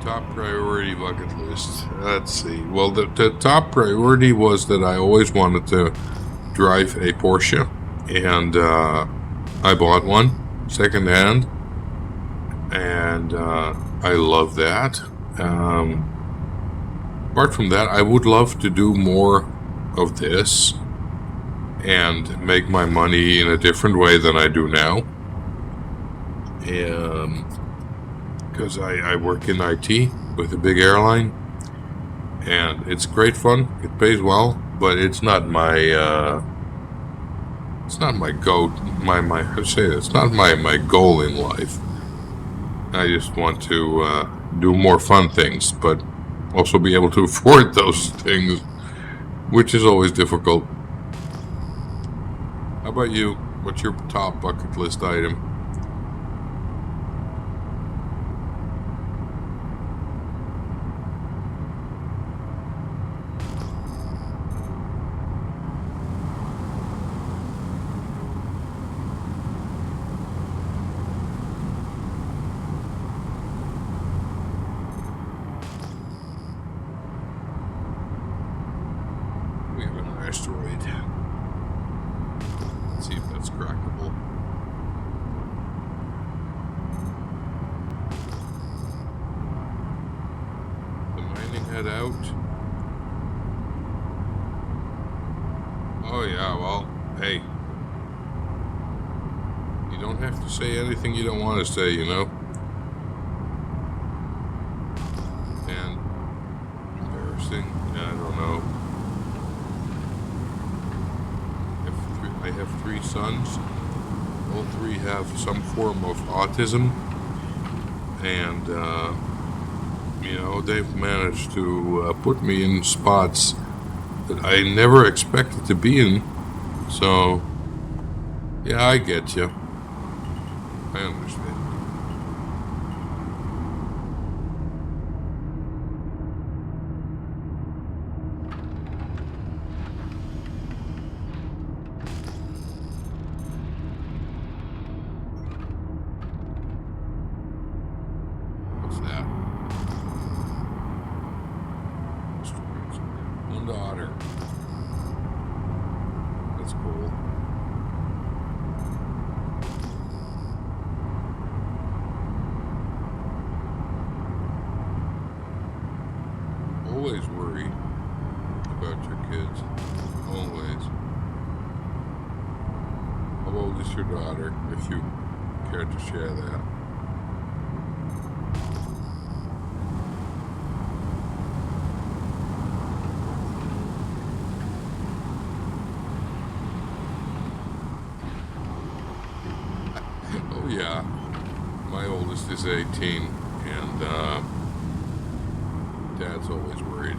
Speaker 1: Top priority bucket list. Let's see. Well, the top priority was that I always wanted to drive a Porsche, and I bought one secondhand, and I love that. Apart from that, I would love to do more of this and make my money in a different way than I do now. Because I work in IT with a big airline, and it's great fun. It pays well, but it's not my it's not my goal in life. I just want to do more fun things, but also be able to afford those things, which is always difficult. How about you? What's your top bucket list item? Asteroid. Let's see if that's crackable. The mining head out. Oh yeah, well, hey. You don't have to say anything you don't want to say, you know? And embarrassing, I don't know. I have 3 sons. All 3 have some form of autism, and you know, they've managed to put me in spots that I never expected to be in. So yeah, I get you. I understand. Daughter. That's cool. Always worry about your kids. Always. How old is your daughter, if you care to share that? yeah. My oldest is 18, and Dad's always worried.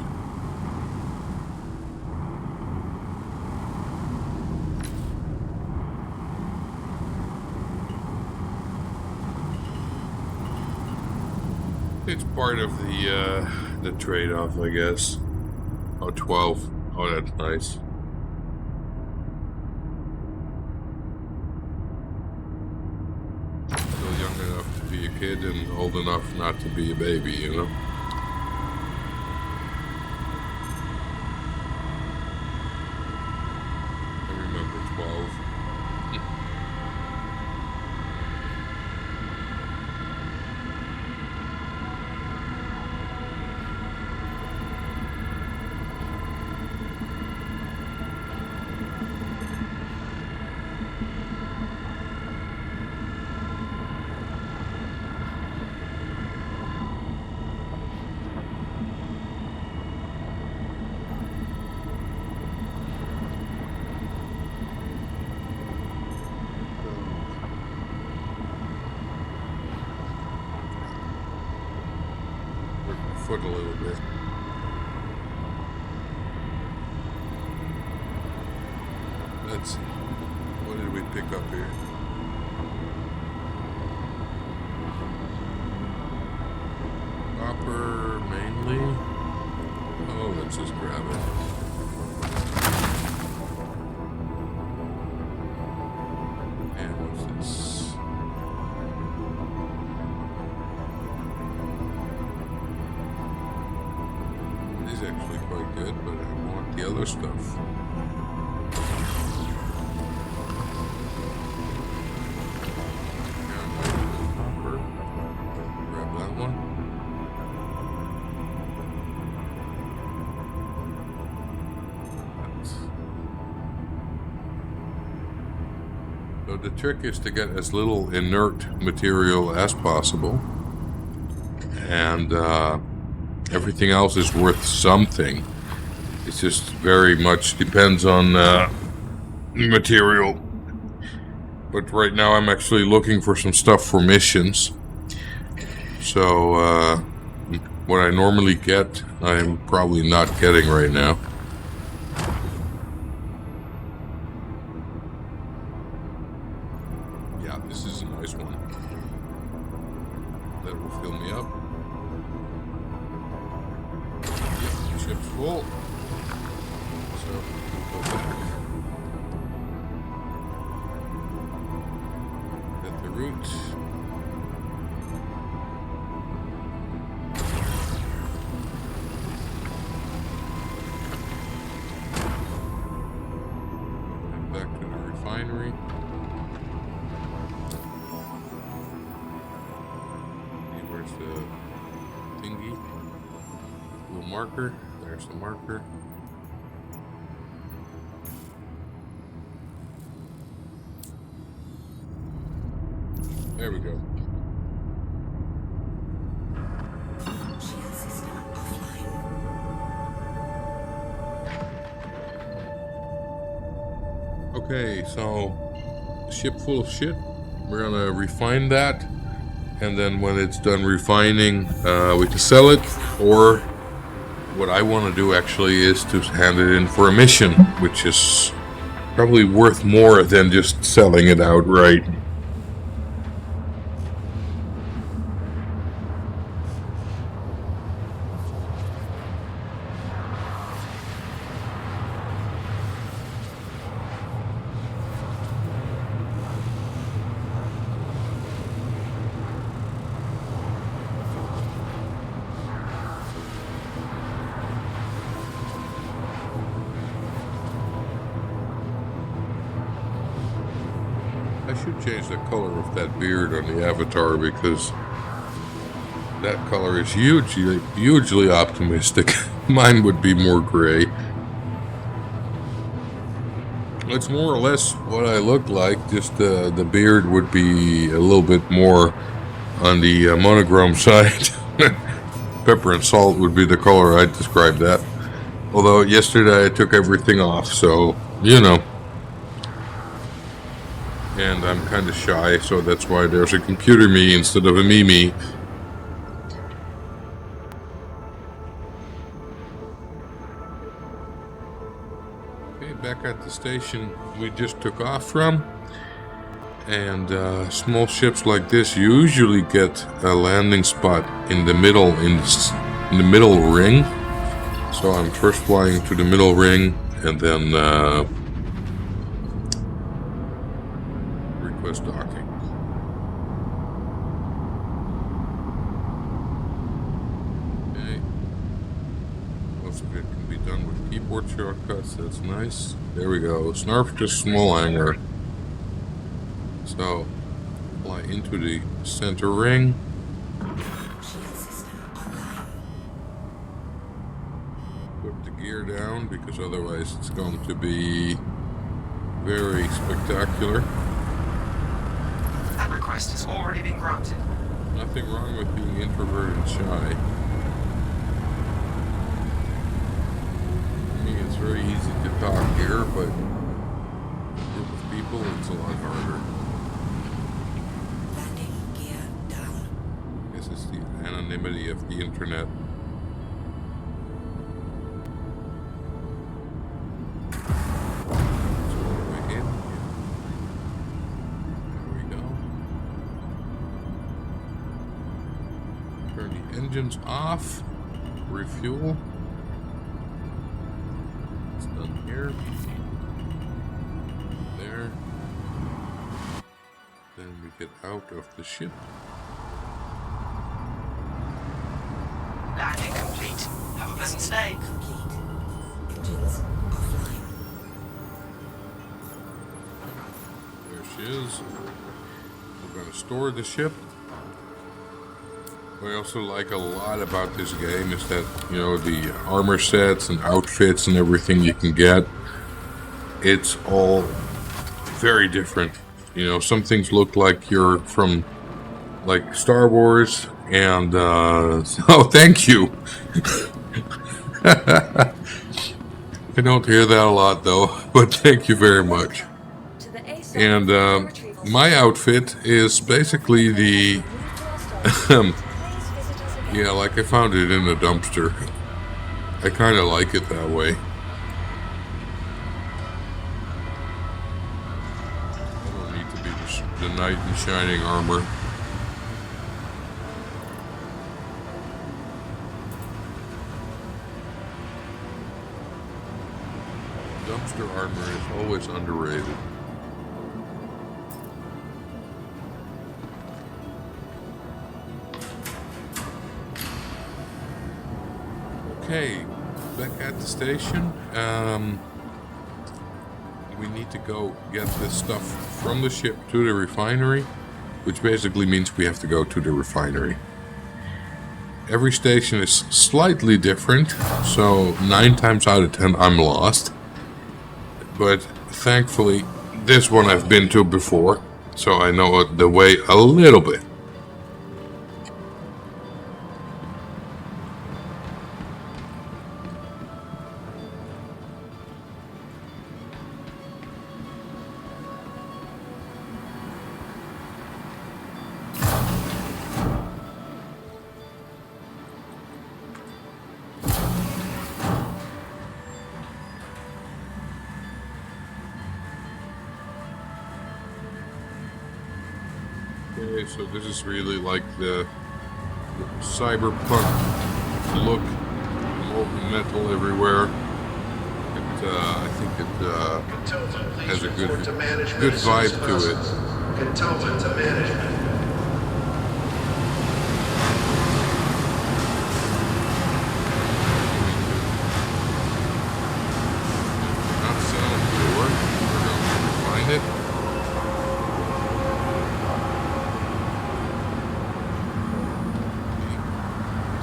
Speaker 1: It's part of the trade-off, I guess. Oh, 12. Oh, that's nice. Still young enough to be a kid and old enough not to be a baby, you know? I remember 12. Foot a little bit. Let's see. What did we pick up here? Copper mainly. Oh, let's just grab it. And what's this? Actually quite good, but I want the other stuff. Grab that one. So the trick is to get as little inert material as possible, and everything else is worth something. It just very much depends on material. But right now I'm actually looking for some stuff for missions. So what I normally get, I'm probably not getting right now. Yeah, this is a nice one. That will fill me up. Ship's full. So we'll go back. Get the route. And back to the refinery. See, where's the thingy? Little marker. There's the marker. There we go.
Speaker 2: Shield system offline.
Speaker 1: Okay, so ship full of shit. We're gonna refine that, and then when it's done refining, we can sell it, or what I want to do actually is to hand it in for a mission, which is probably worth more than just selling it outright. I should change the color of that beard on the avatar, because that color is hugely optimistic. Mine would be more gray. It's more or less what I look like, just the beard would be a little bit more on the monochrome side. Pepper and salt would be the color I'd describe that. Although yesterday I took everything off, so, you know. And I'm kind of shy, so that's why there's a computer me instead of a me. Okay, back at the station we just took off from. And small ships like this usually get a landing spot in the middle, in the middle ring. So I'm first flying to the middle ring, and then request docking. Okay. Most of it can be done with keyboard shortcuts. That's nice. There we go. Snarf to small hangar. So, fly into the center ring.
Speaker 2: Shield system online.
Speaker 1: Put the gear down because otherwise it's going to be very spectacular.
Speaker 5: That request has already been granted.
Speaker 1: Nothing wrong with being introverted and shy. I mean, it's very easy to talk here, but with a group of people, it's a lot harder.
Speaker 2: Landing gear down.
Speaker 1: This is the anonymity of the internet. So all the way in. There we go. Turn the engines off. Refuel. It's done here. There. Then we get out of the ship.
Speaker 5: Landing complete. Have a pleasant stay.
Speaker 2: Complete. Engines offline.
Speaker 1: There she is. We're going to store the ship. What I also like a lot about this game is that, you know, the armor sets and outfits and everything you can get, it's all very different. You know, some things look like you're from, like, Star Wars, and, oh, thank you! I don't hear that a lot, though, but thank you very much.
Speaker 3: To the ASOC
Speaker 1: And,
Speaker 3: vehicle retrieval
Speaker 1: my
Speaker 3: system.
Speaker 1: outfit is basically the,
Speaker 3: Please visit us again.
Speaker 1: yeah, like I found it in a dumpster. I kind of like it that way. I don't need to be the knight in shining armor. Dumpster armor is always underrated. Okay, back at the station. We need to go get this stuff from the ship to the refinery, which basically means we have to go to the refinery. Every station is slightly different, so 9 times out of 10 I'm lost. But thankfully, this one I've been to before, so I know the way a little bit. Okay, so this is really like the cyberpunk look, molten metal everywhere. I think it has a good vibe to it.
Speaker 4: Cantonment to management.
Speaker 1: Not sound door. We're going to find it.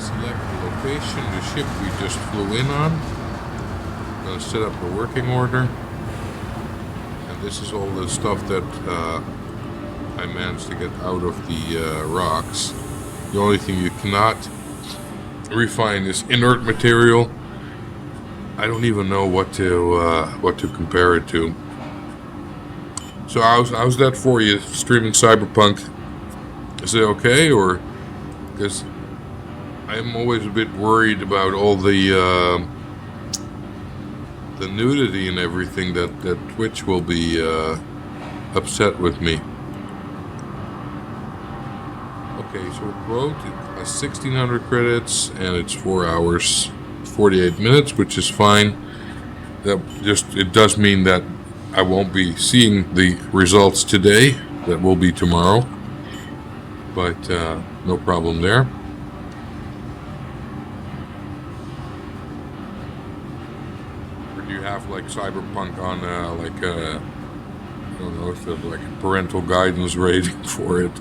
Speaker 1: Select the location, the ship we just flew in on. Gonna set up a working order. And this is all the stuff that I managed to get out of the rocks. The only thing you cannot refine is inert material. I don't even know what to compare it to. So how's that for you? Streaming Cyberpunk? Is it okay, or because I'm always a bit worried about all the nudity and everything that Twitch will be upset with me. Okay, so Road has 1600 credits and it's 4 hours, 48 minutes, which is fine. It does mean that I won't be seeing the results today. That will be tomorrow, but no problem there. Or do you have like Cyberpunk on like I don't know if there's like a parental guidance rating for it?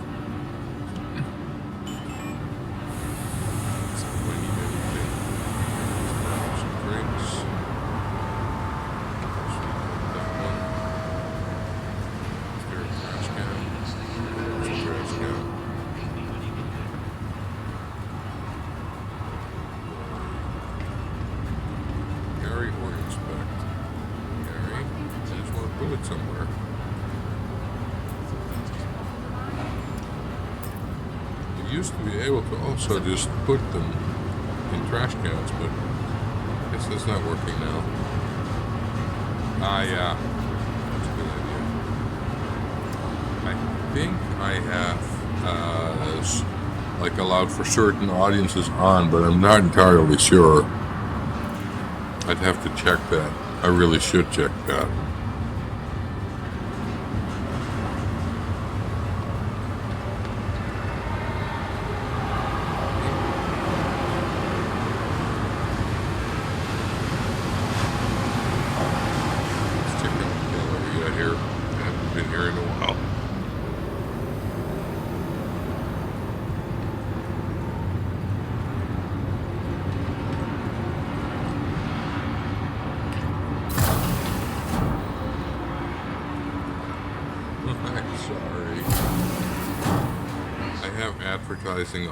Speaker 1: So just put them in trash cans, but I guess that's not working now. Yeah, that's a good idea. I think I have like allowed for certain audiences on, but I'm not entirely sure. I'd have to check that. I really should check that.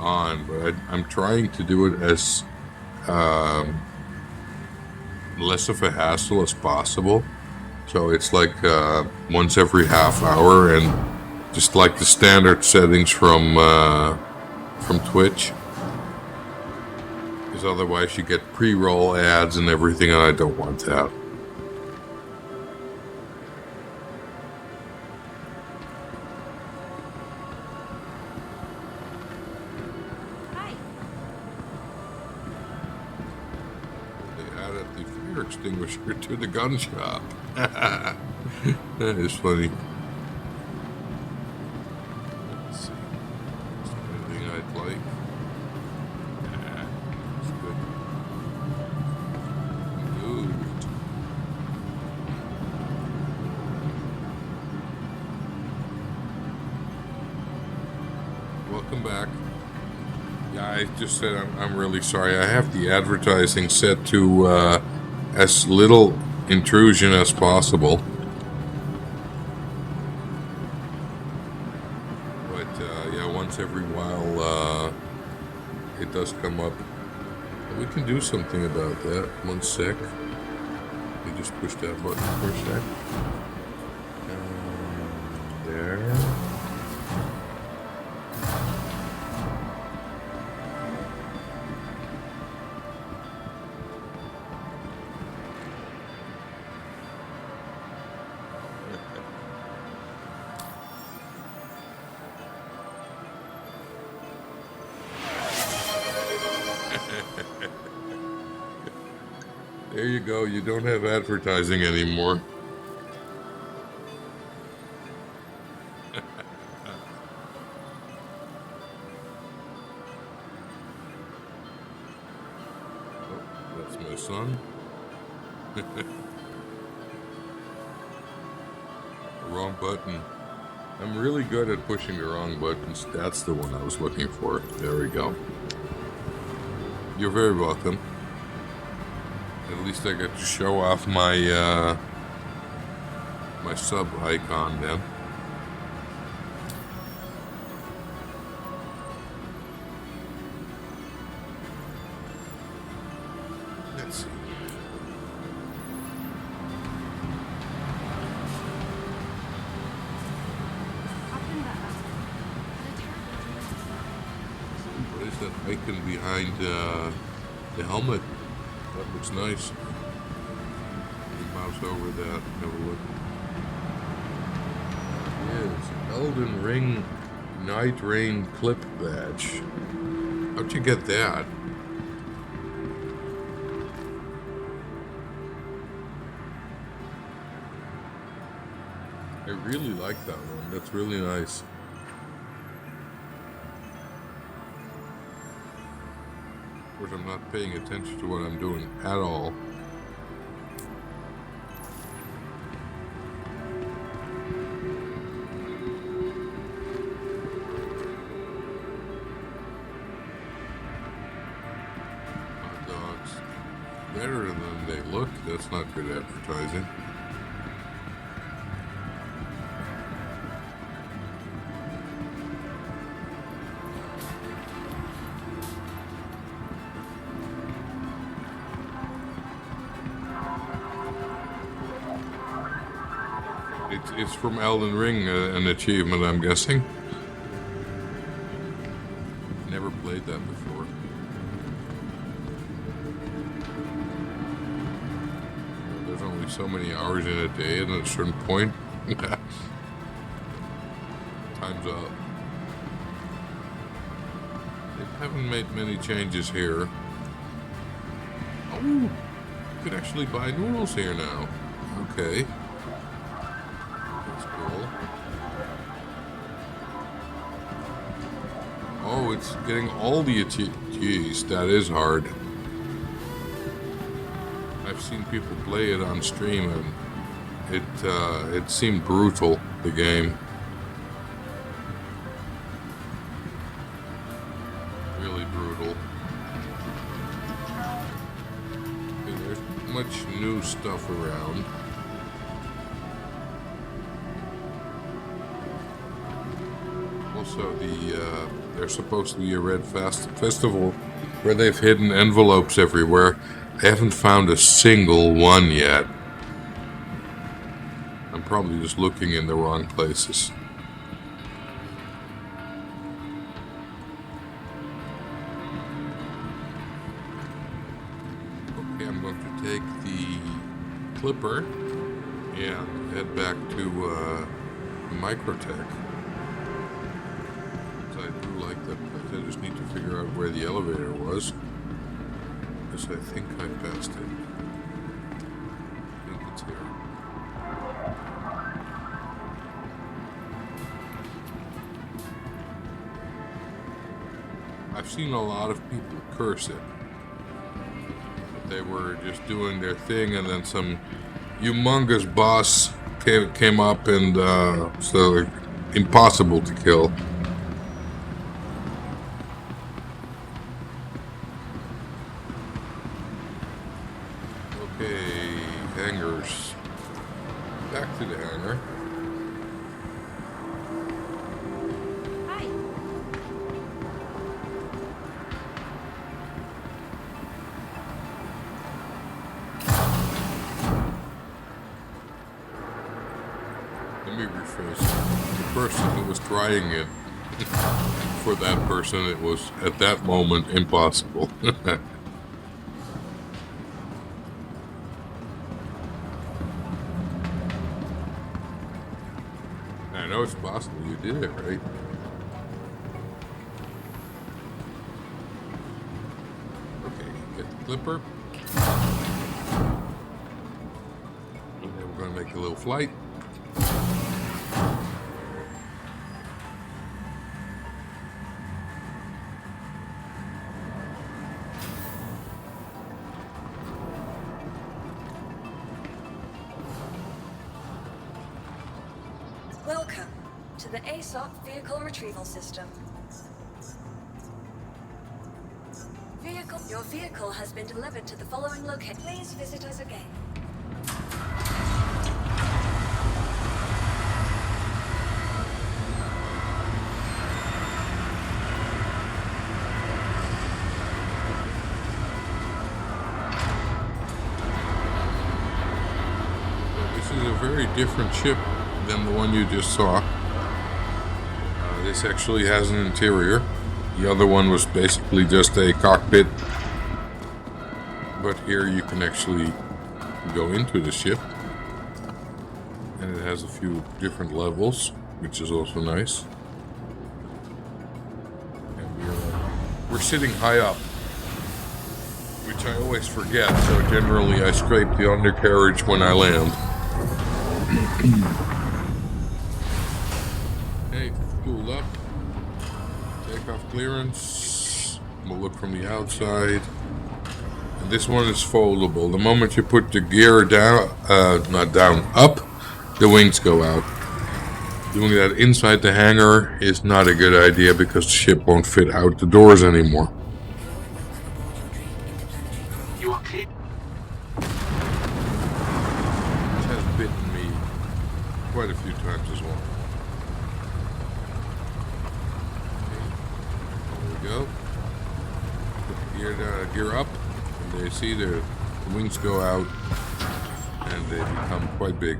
Speaker 1: On, but I'm trying to do it as less of a hassle as possible. So it's like once every half hour, and just like the standard settings from Twitch. Because otherwise you get pre-roll ads and everything, and I don't want that. Extinguisher to the gun shop. That is funny. Let's see. Is there anything I'd like? It's good. Good. Welcome back. Yeah, I just said I'm really sorry. I have the advertising set to as little intrusion as possible. But yeah, once every while it does come up. We can do something about that. 1 sec. You just push that button for a sec. There. There you go, you don't have advertising anymore. Oh, that's my son. Wrong button. I'm really good at pushing the wrong buttons. That's the one I was looking for. There we go. You're very welcome. At least I get to show off my my sub icon then. Let's see. icon behind the helmet. That looks nice. Mouse over that. Have a look. Yes, Elden Ring Night Rain clip badge. How'd you get that? I really like that one. That's really nice. Of course, I'm not paying attention to what I'm doing at all. Hot dogs. Better than they look. That's not good advertising. It's from Elden Ring, an achievement, I'm guessing. Never played that before. There's only so many hours in a day, and at a certain point, time's up. They haven't made many changes here. Oh, you could actually buy noodles here now. Okay. Oh, it's getting all the Jeez, that is hard. I've seen people play it on stream, and it seemed brutal, the game. Really brutal. Okay, there's much new stuff around. Also, there's supposed to be a Red Festival where they've hidden envelopes everywhere. I haven't found a single one yet. I'm probably just looking in the wrong places. Okay, I'm going to take the Clipper and head back to Microtech. I do like that place. I just need to figure out where the elevator was. Because I think I passed it. I think it's here. I've seen a lot of people curse it. That they were just doing their thing, and then some humongous boss came up, and so impossible to kill. Hangars. Back to the hangar.
Speaker 3: Hi.
Speaker 1: Let me rephrase. The person who was trying it, for that person, it was at that moment impossible. I know it's possible. You did it, right? Okay, get the Clipper. And then we're going to make a little flight.
Speaker 3: Welcome to the ASOP Vehicle Retrieval System. Your vehicle has been delivered to the following location. Please visit us again.
Speaker 1: This is a very different ship than the one you just saw. This actually has an interior. The other one was basically just a cockpit. But here you can actually go into the ship. And it has a few different levels, which is also nice. And we're sitting high up, which I always forget, so generally I scrape the undercarriage when I land. Okay, fueled up. Takeoff clearance. We'll look from the outside. And this one is foldable. The moment you put the gear down, not down, up, the wings go out. Doing that inside the hangar is not a good idea because the ship won't fit out the doors anymore.
Speaker 5: You are clear.
Speaker 1: It has bitten me quite a few times as well. Okay. There we go. Put the gear down, gear up, and they see the wings go out, and they become quite big.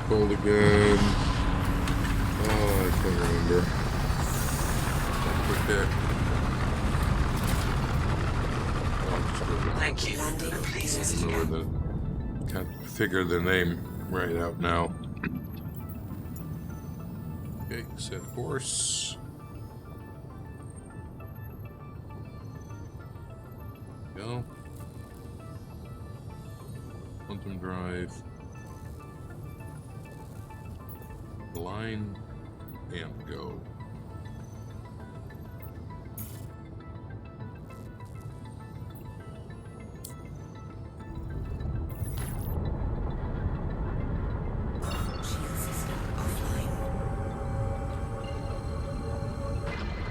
Speaker 1: Called again. Oh, I can't remember. Okay. Oh,
Speaker 5: Thank you. Please visit
Speaker 1: I
Speaker 5: again.
Speaker 1: can't figure the name right out now. Okay, set course. Go. Quantum drive. Line and go.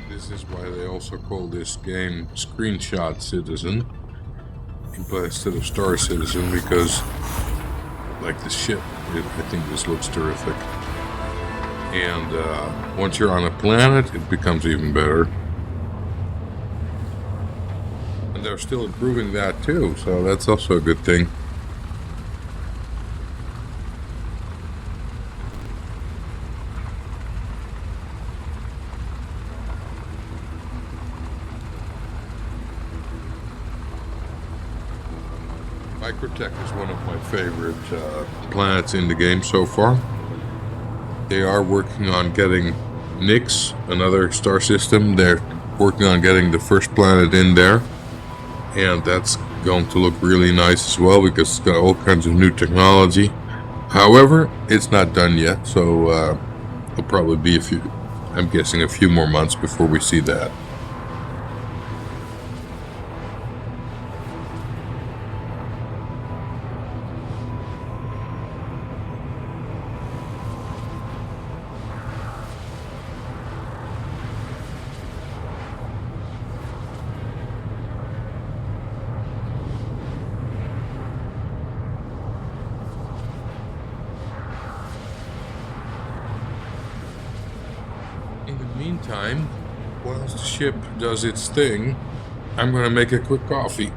Speaker 1: This is why they also call this game Screenshot Citizen instead of Star Citizen, because like the ship, I think this looks terrific. And once you're on a planet, it becomes even better. And they're still improving that too, so that's also a good thing. Microtech is one of my favorite planets in the game so far. They are working on getting Nix, another star system. They're working on getting the first planet in there. And that's going to look really nice as well because it's got all kinds of new technology. However, it's not done yet, so it'll probably be I'm guessing a few more months before we see that. Meantime, whilst the ship does its thing, I'm gonna make a quick coffee.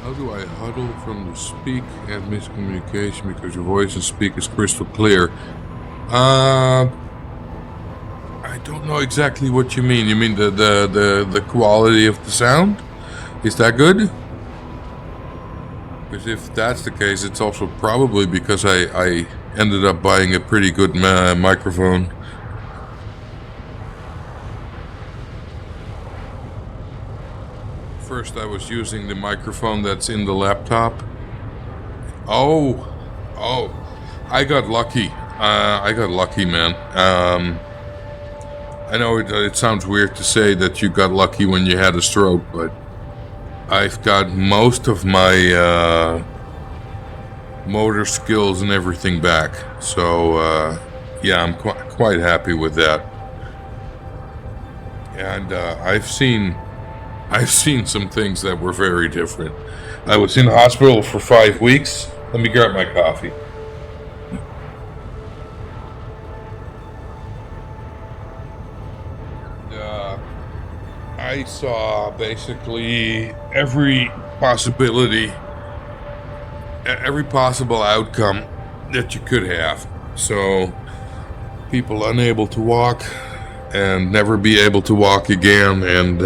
Speaker 1: How do I huddle from the speak and miscommunication because your voice and speak is crystal clear? I don't know exactly what you mean. You mean the quality of the sound? Is that good? Because if that's the case, it's also probably because I ended up buying a pretty good microphone. First I was using the microphone that's in the laptop. Oh, I got lucky. I got lucky, man. I know it sounds weird to say that you got lucky when you had a stroke, but I've got most of my motor skills and everything back. So yeah, I'm quite happy with that. And I've seen some things that were very different. I was in the hospital for 5 weeks. Let me grab my coffee. I saw basically every possibility, every possible outcome that you could have. So, people unable to walk and never be able to walk again, and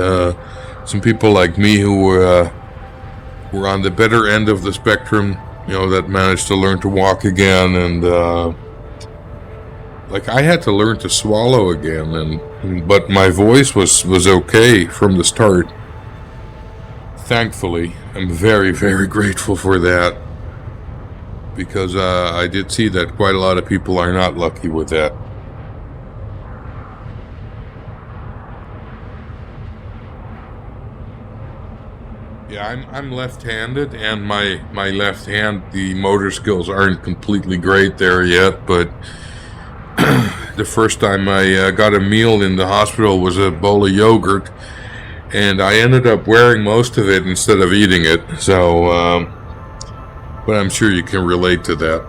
Speaker 1: some people like me who were on the better end of the spectrum, that managed to learn to walk again, and like I had to learn to swallow again, but my voice was okay from the start. Thankfully, I'm very, very grateful for that, because I did see that quite a lot of people are not lucky with that. Yeah, I'm left-handed, and my left hand, the motor skills aren't completely great there yet, but the first time I got a meal in the hospital was a bowl of yogurt, and I ended up wearing most of it instead of eating it, so, but I'm sure you can relate to that.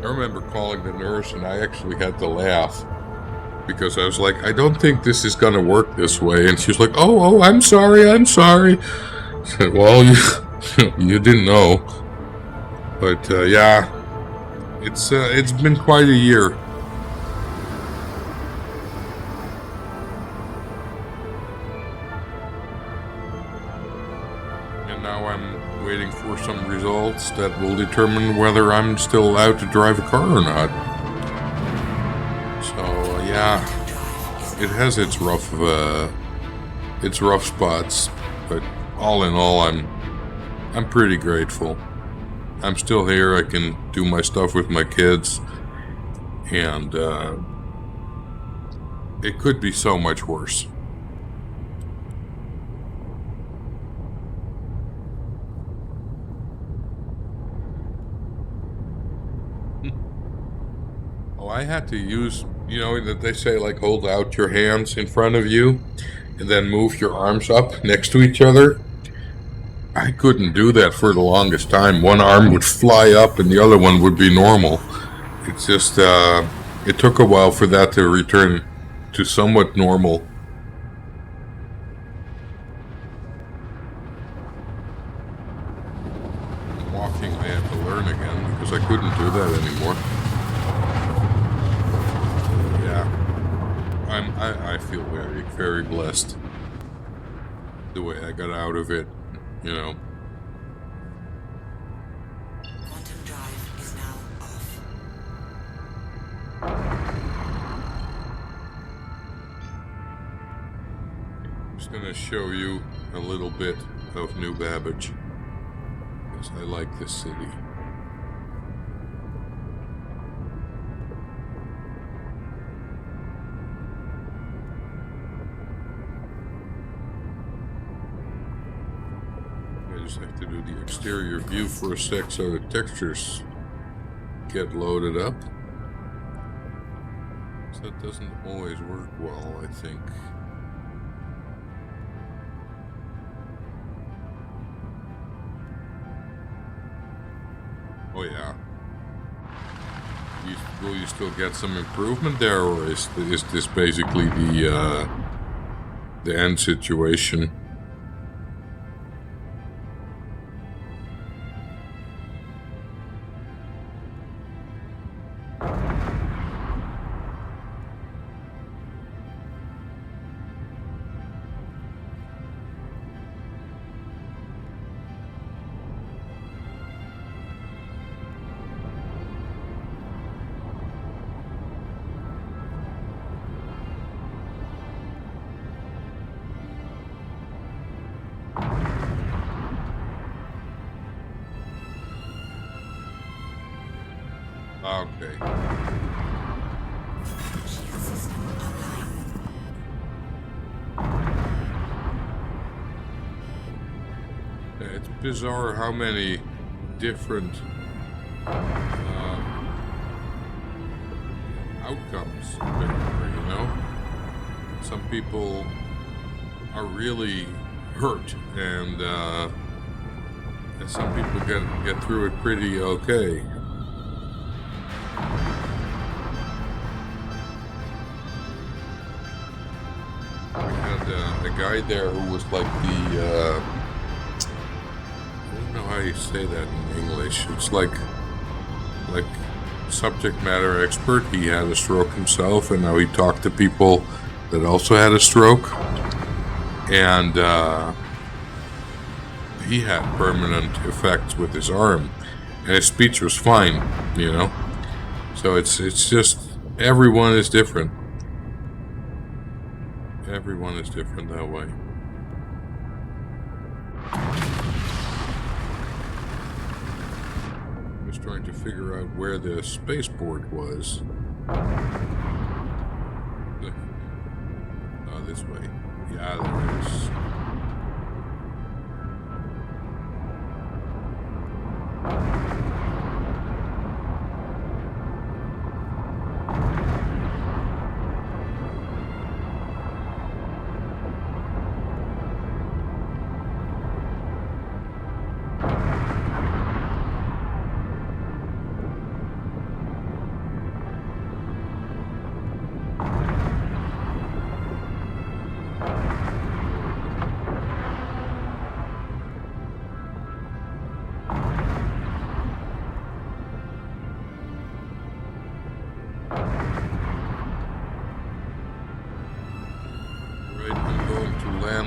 Speaker 1: I remember calling the nurse, and I actually had to laugh, because I was like, I don't think this is going to work this way. And she was like, oh, I'm sorry. I said, well, you didn't know. But, yeah, it's been quite a year. And now I'm waiting for some results that will determine whether I'm still allowed to drive a car or not. So, yeah, it has its rough spots, but all in all, I'm pretty grateful. I'm still here. I can do my stuff with my kids, and it could be so much worse. Oh, I had to use, that they say, like, hold out your hands in front of you and then move your arms up next to each other. I couldn't do that for the longest time. One arm would fly up and the other one would be normal. It's just, it took a while for that to return to somewhat normal. Walking, I had to learn again because I couldn't do that anymore. I feel very, very blessed the way I got out of it,
Speaker 2: Quantum drive is now off.
Speaker 1: I'm just gonna show you a little bit of New Babbage, because I like this city. Have to do the exterior view for a sec so the textures get loaded up. So that doesn't always work well, I think. Oh yeah. Will you still get some improvement there, or is this basically the end situation? Okay.
Speaker 2: Shield system online.
Speaker 1: Yeah, it's bizarre how many different outcomes there are, you know? Some people are really hurt, and some people get through it pretty okay. We had a guy there who was like the I don't know how you say that in English. It's like subject matter expert. He had a stroke himself, and now he talked to people that also had a stroke, and he had permanent effects with his arm, and his speech was fine, you know. So it's just everyone is different. Everyone is different that way. I was trying to figure out where the spaceport was. Oh, this way. Yeah, there it is.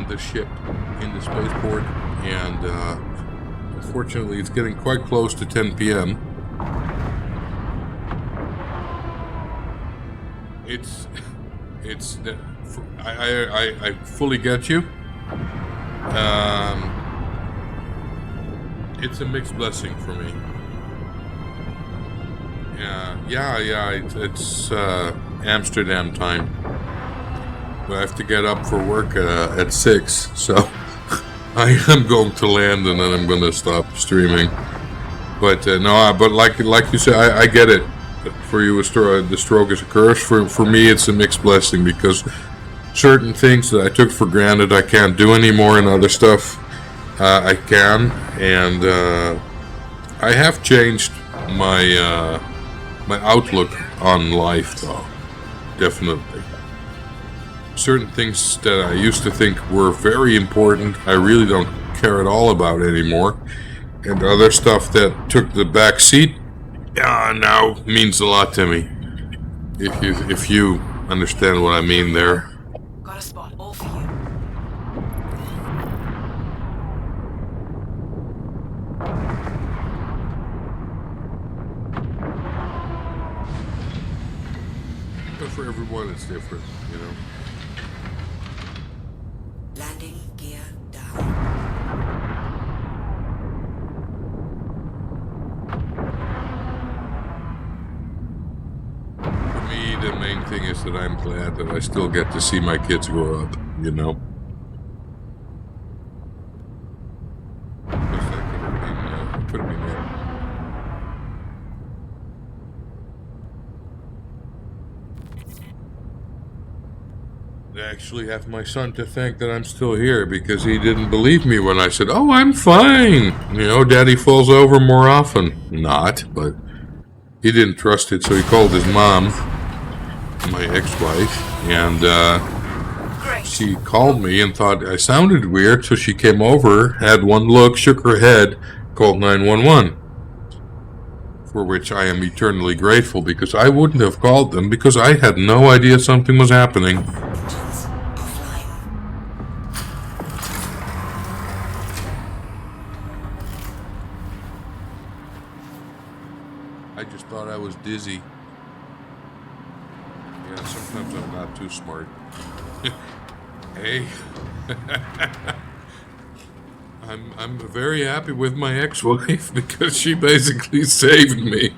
Speaker 1: The ship in the spaceport, and unfortunately it's getting quite close to 10 p.m. I fully get you. It's a mixed blessing for me. It's Amsterdam time. I have to get up for work at 6, so I am going to land and then I'm going to stop streaming. But but like you said, I get it. For you, the stroke is a curse. For me, it's a mixed blessing, because certain things that I took for granted I can't do anymore, and other stuff I can. And I have changed my my outlook on life, though, definitely. Certain things that I used to think were very important, I really don't care at all about anymore. And other stuff that took the back seat, now means a lot to me. If you understand what I mean there.
Speaker 2: Got a spot all for you.
Speaker 1: But for everyone, it's different, you know.
Speaker 2: Landing gear down.
Speaker 1: For me, the main thing is that I'm glad that I still get to see my kids grow up, you know. Because that could have been it. I actually have my son to thank that I'm still here, because he didn't believe me when I said, "Oh, I'm fine. You know, Daddy falls over more often." Not, but he didn't trust it, so he called his mom, my ex-wife, and she called me and thought I sounded weird, so she came over, had one look, shook her head, called 911. For which I am eternally grateful, because I wouldn't have called them, because I had no idea something was happening.
Speaker 2: Engines offline.
Speaker 1: I just thought I was dizzy. Yeah, sometimes I'm not too smart. Hey. I'm very happy with my ex-wife because she basically saved me.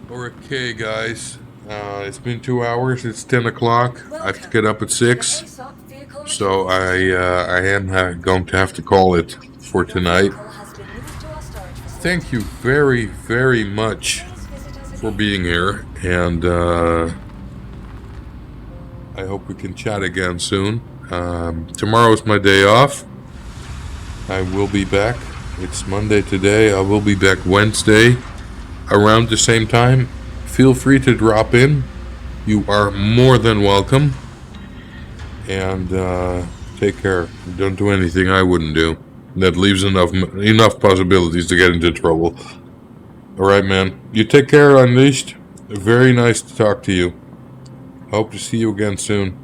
Speaker 1: Okay, guys. It's been 2 hours. It's 10 o'clock. I have to get up at 6.
Speaker 3: ASOP vehicle
Speaker 1: So
Speaker 3: retrieval
Speaker 1: I am going to have to call it for
Speaker 3: system.
Speaker 1: tonight.
Speaker 3: Vehicle has been moved to our storage facility.
Speaker 1: Thank you very, very much
Speaker 3: Please visit us
Speaker 1: for
Speaker 3: again.
Speaker 1: being here, and I hope we can chat again soon. Tomorrow's my day off. I will be back. It's Monday today. I will be back Wednesday around the same time. Feel free to drop in. You are more than welcome. And take care. Don't do anything I wouldn't do. That leaves enough possibilities to get into trouble. Alright, man. You take care, Unleashed. Very nice to talk to you. Hope to see you again soon.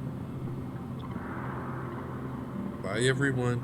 Speaker 1: Bye, everyone.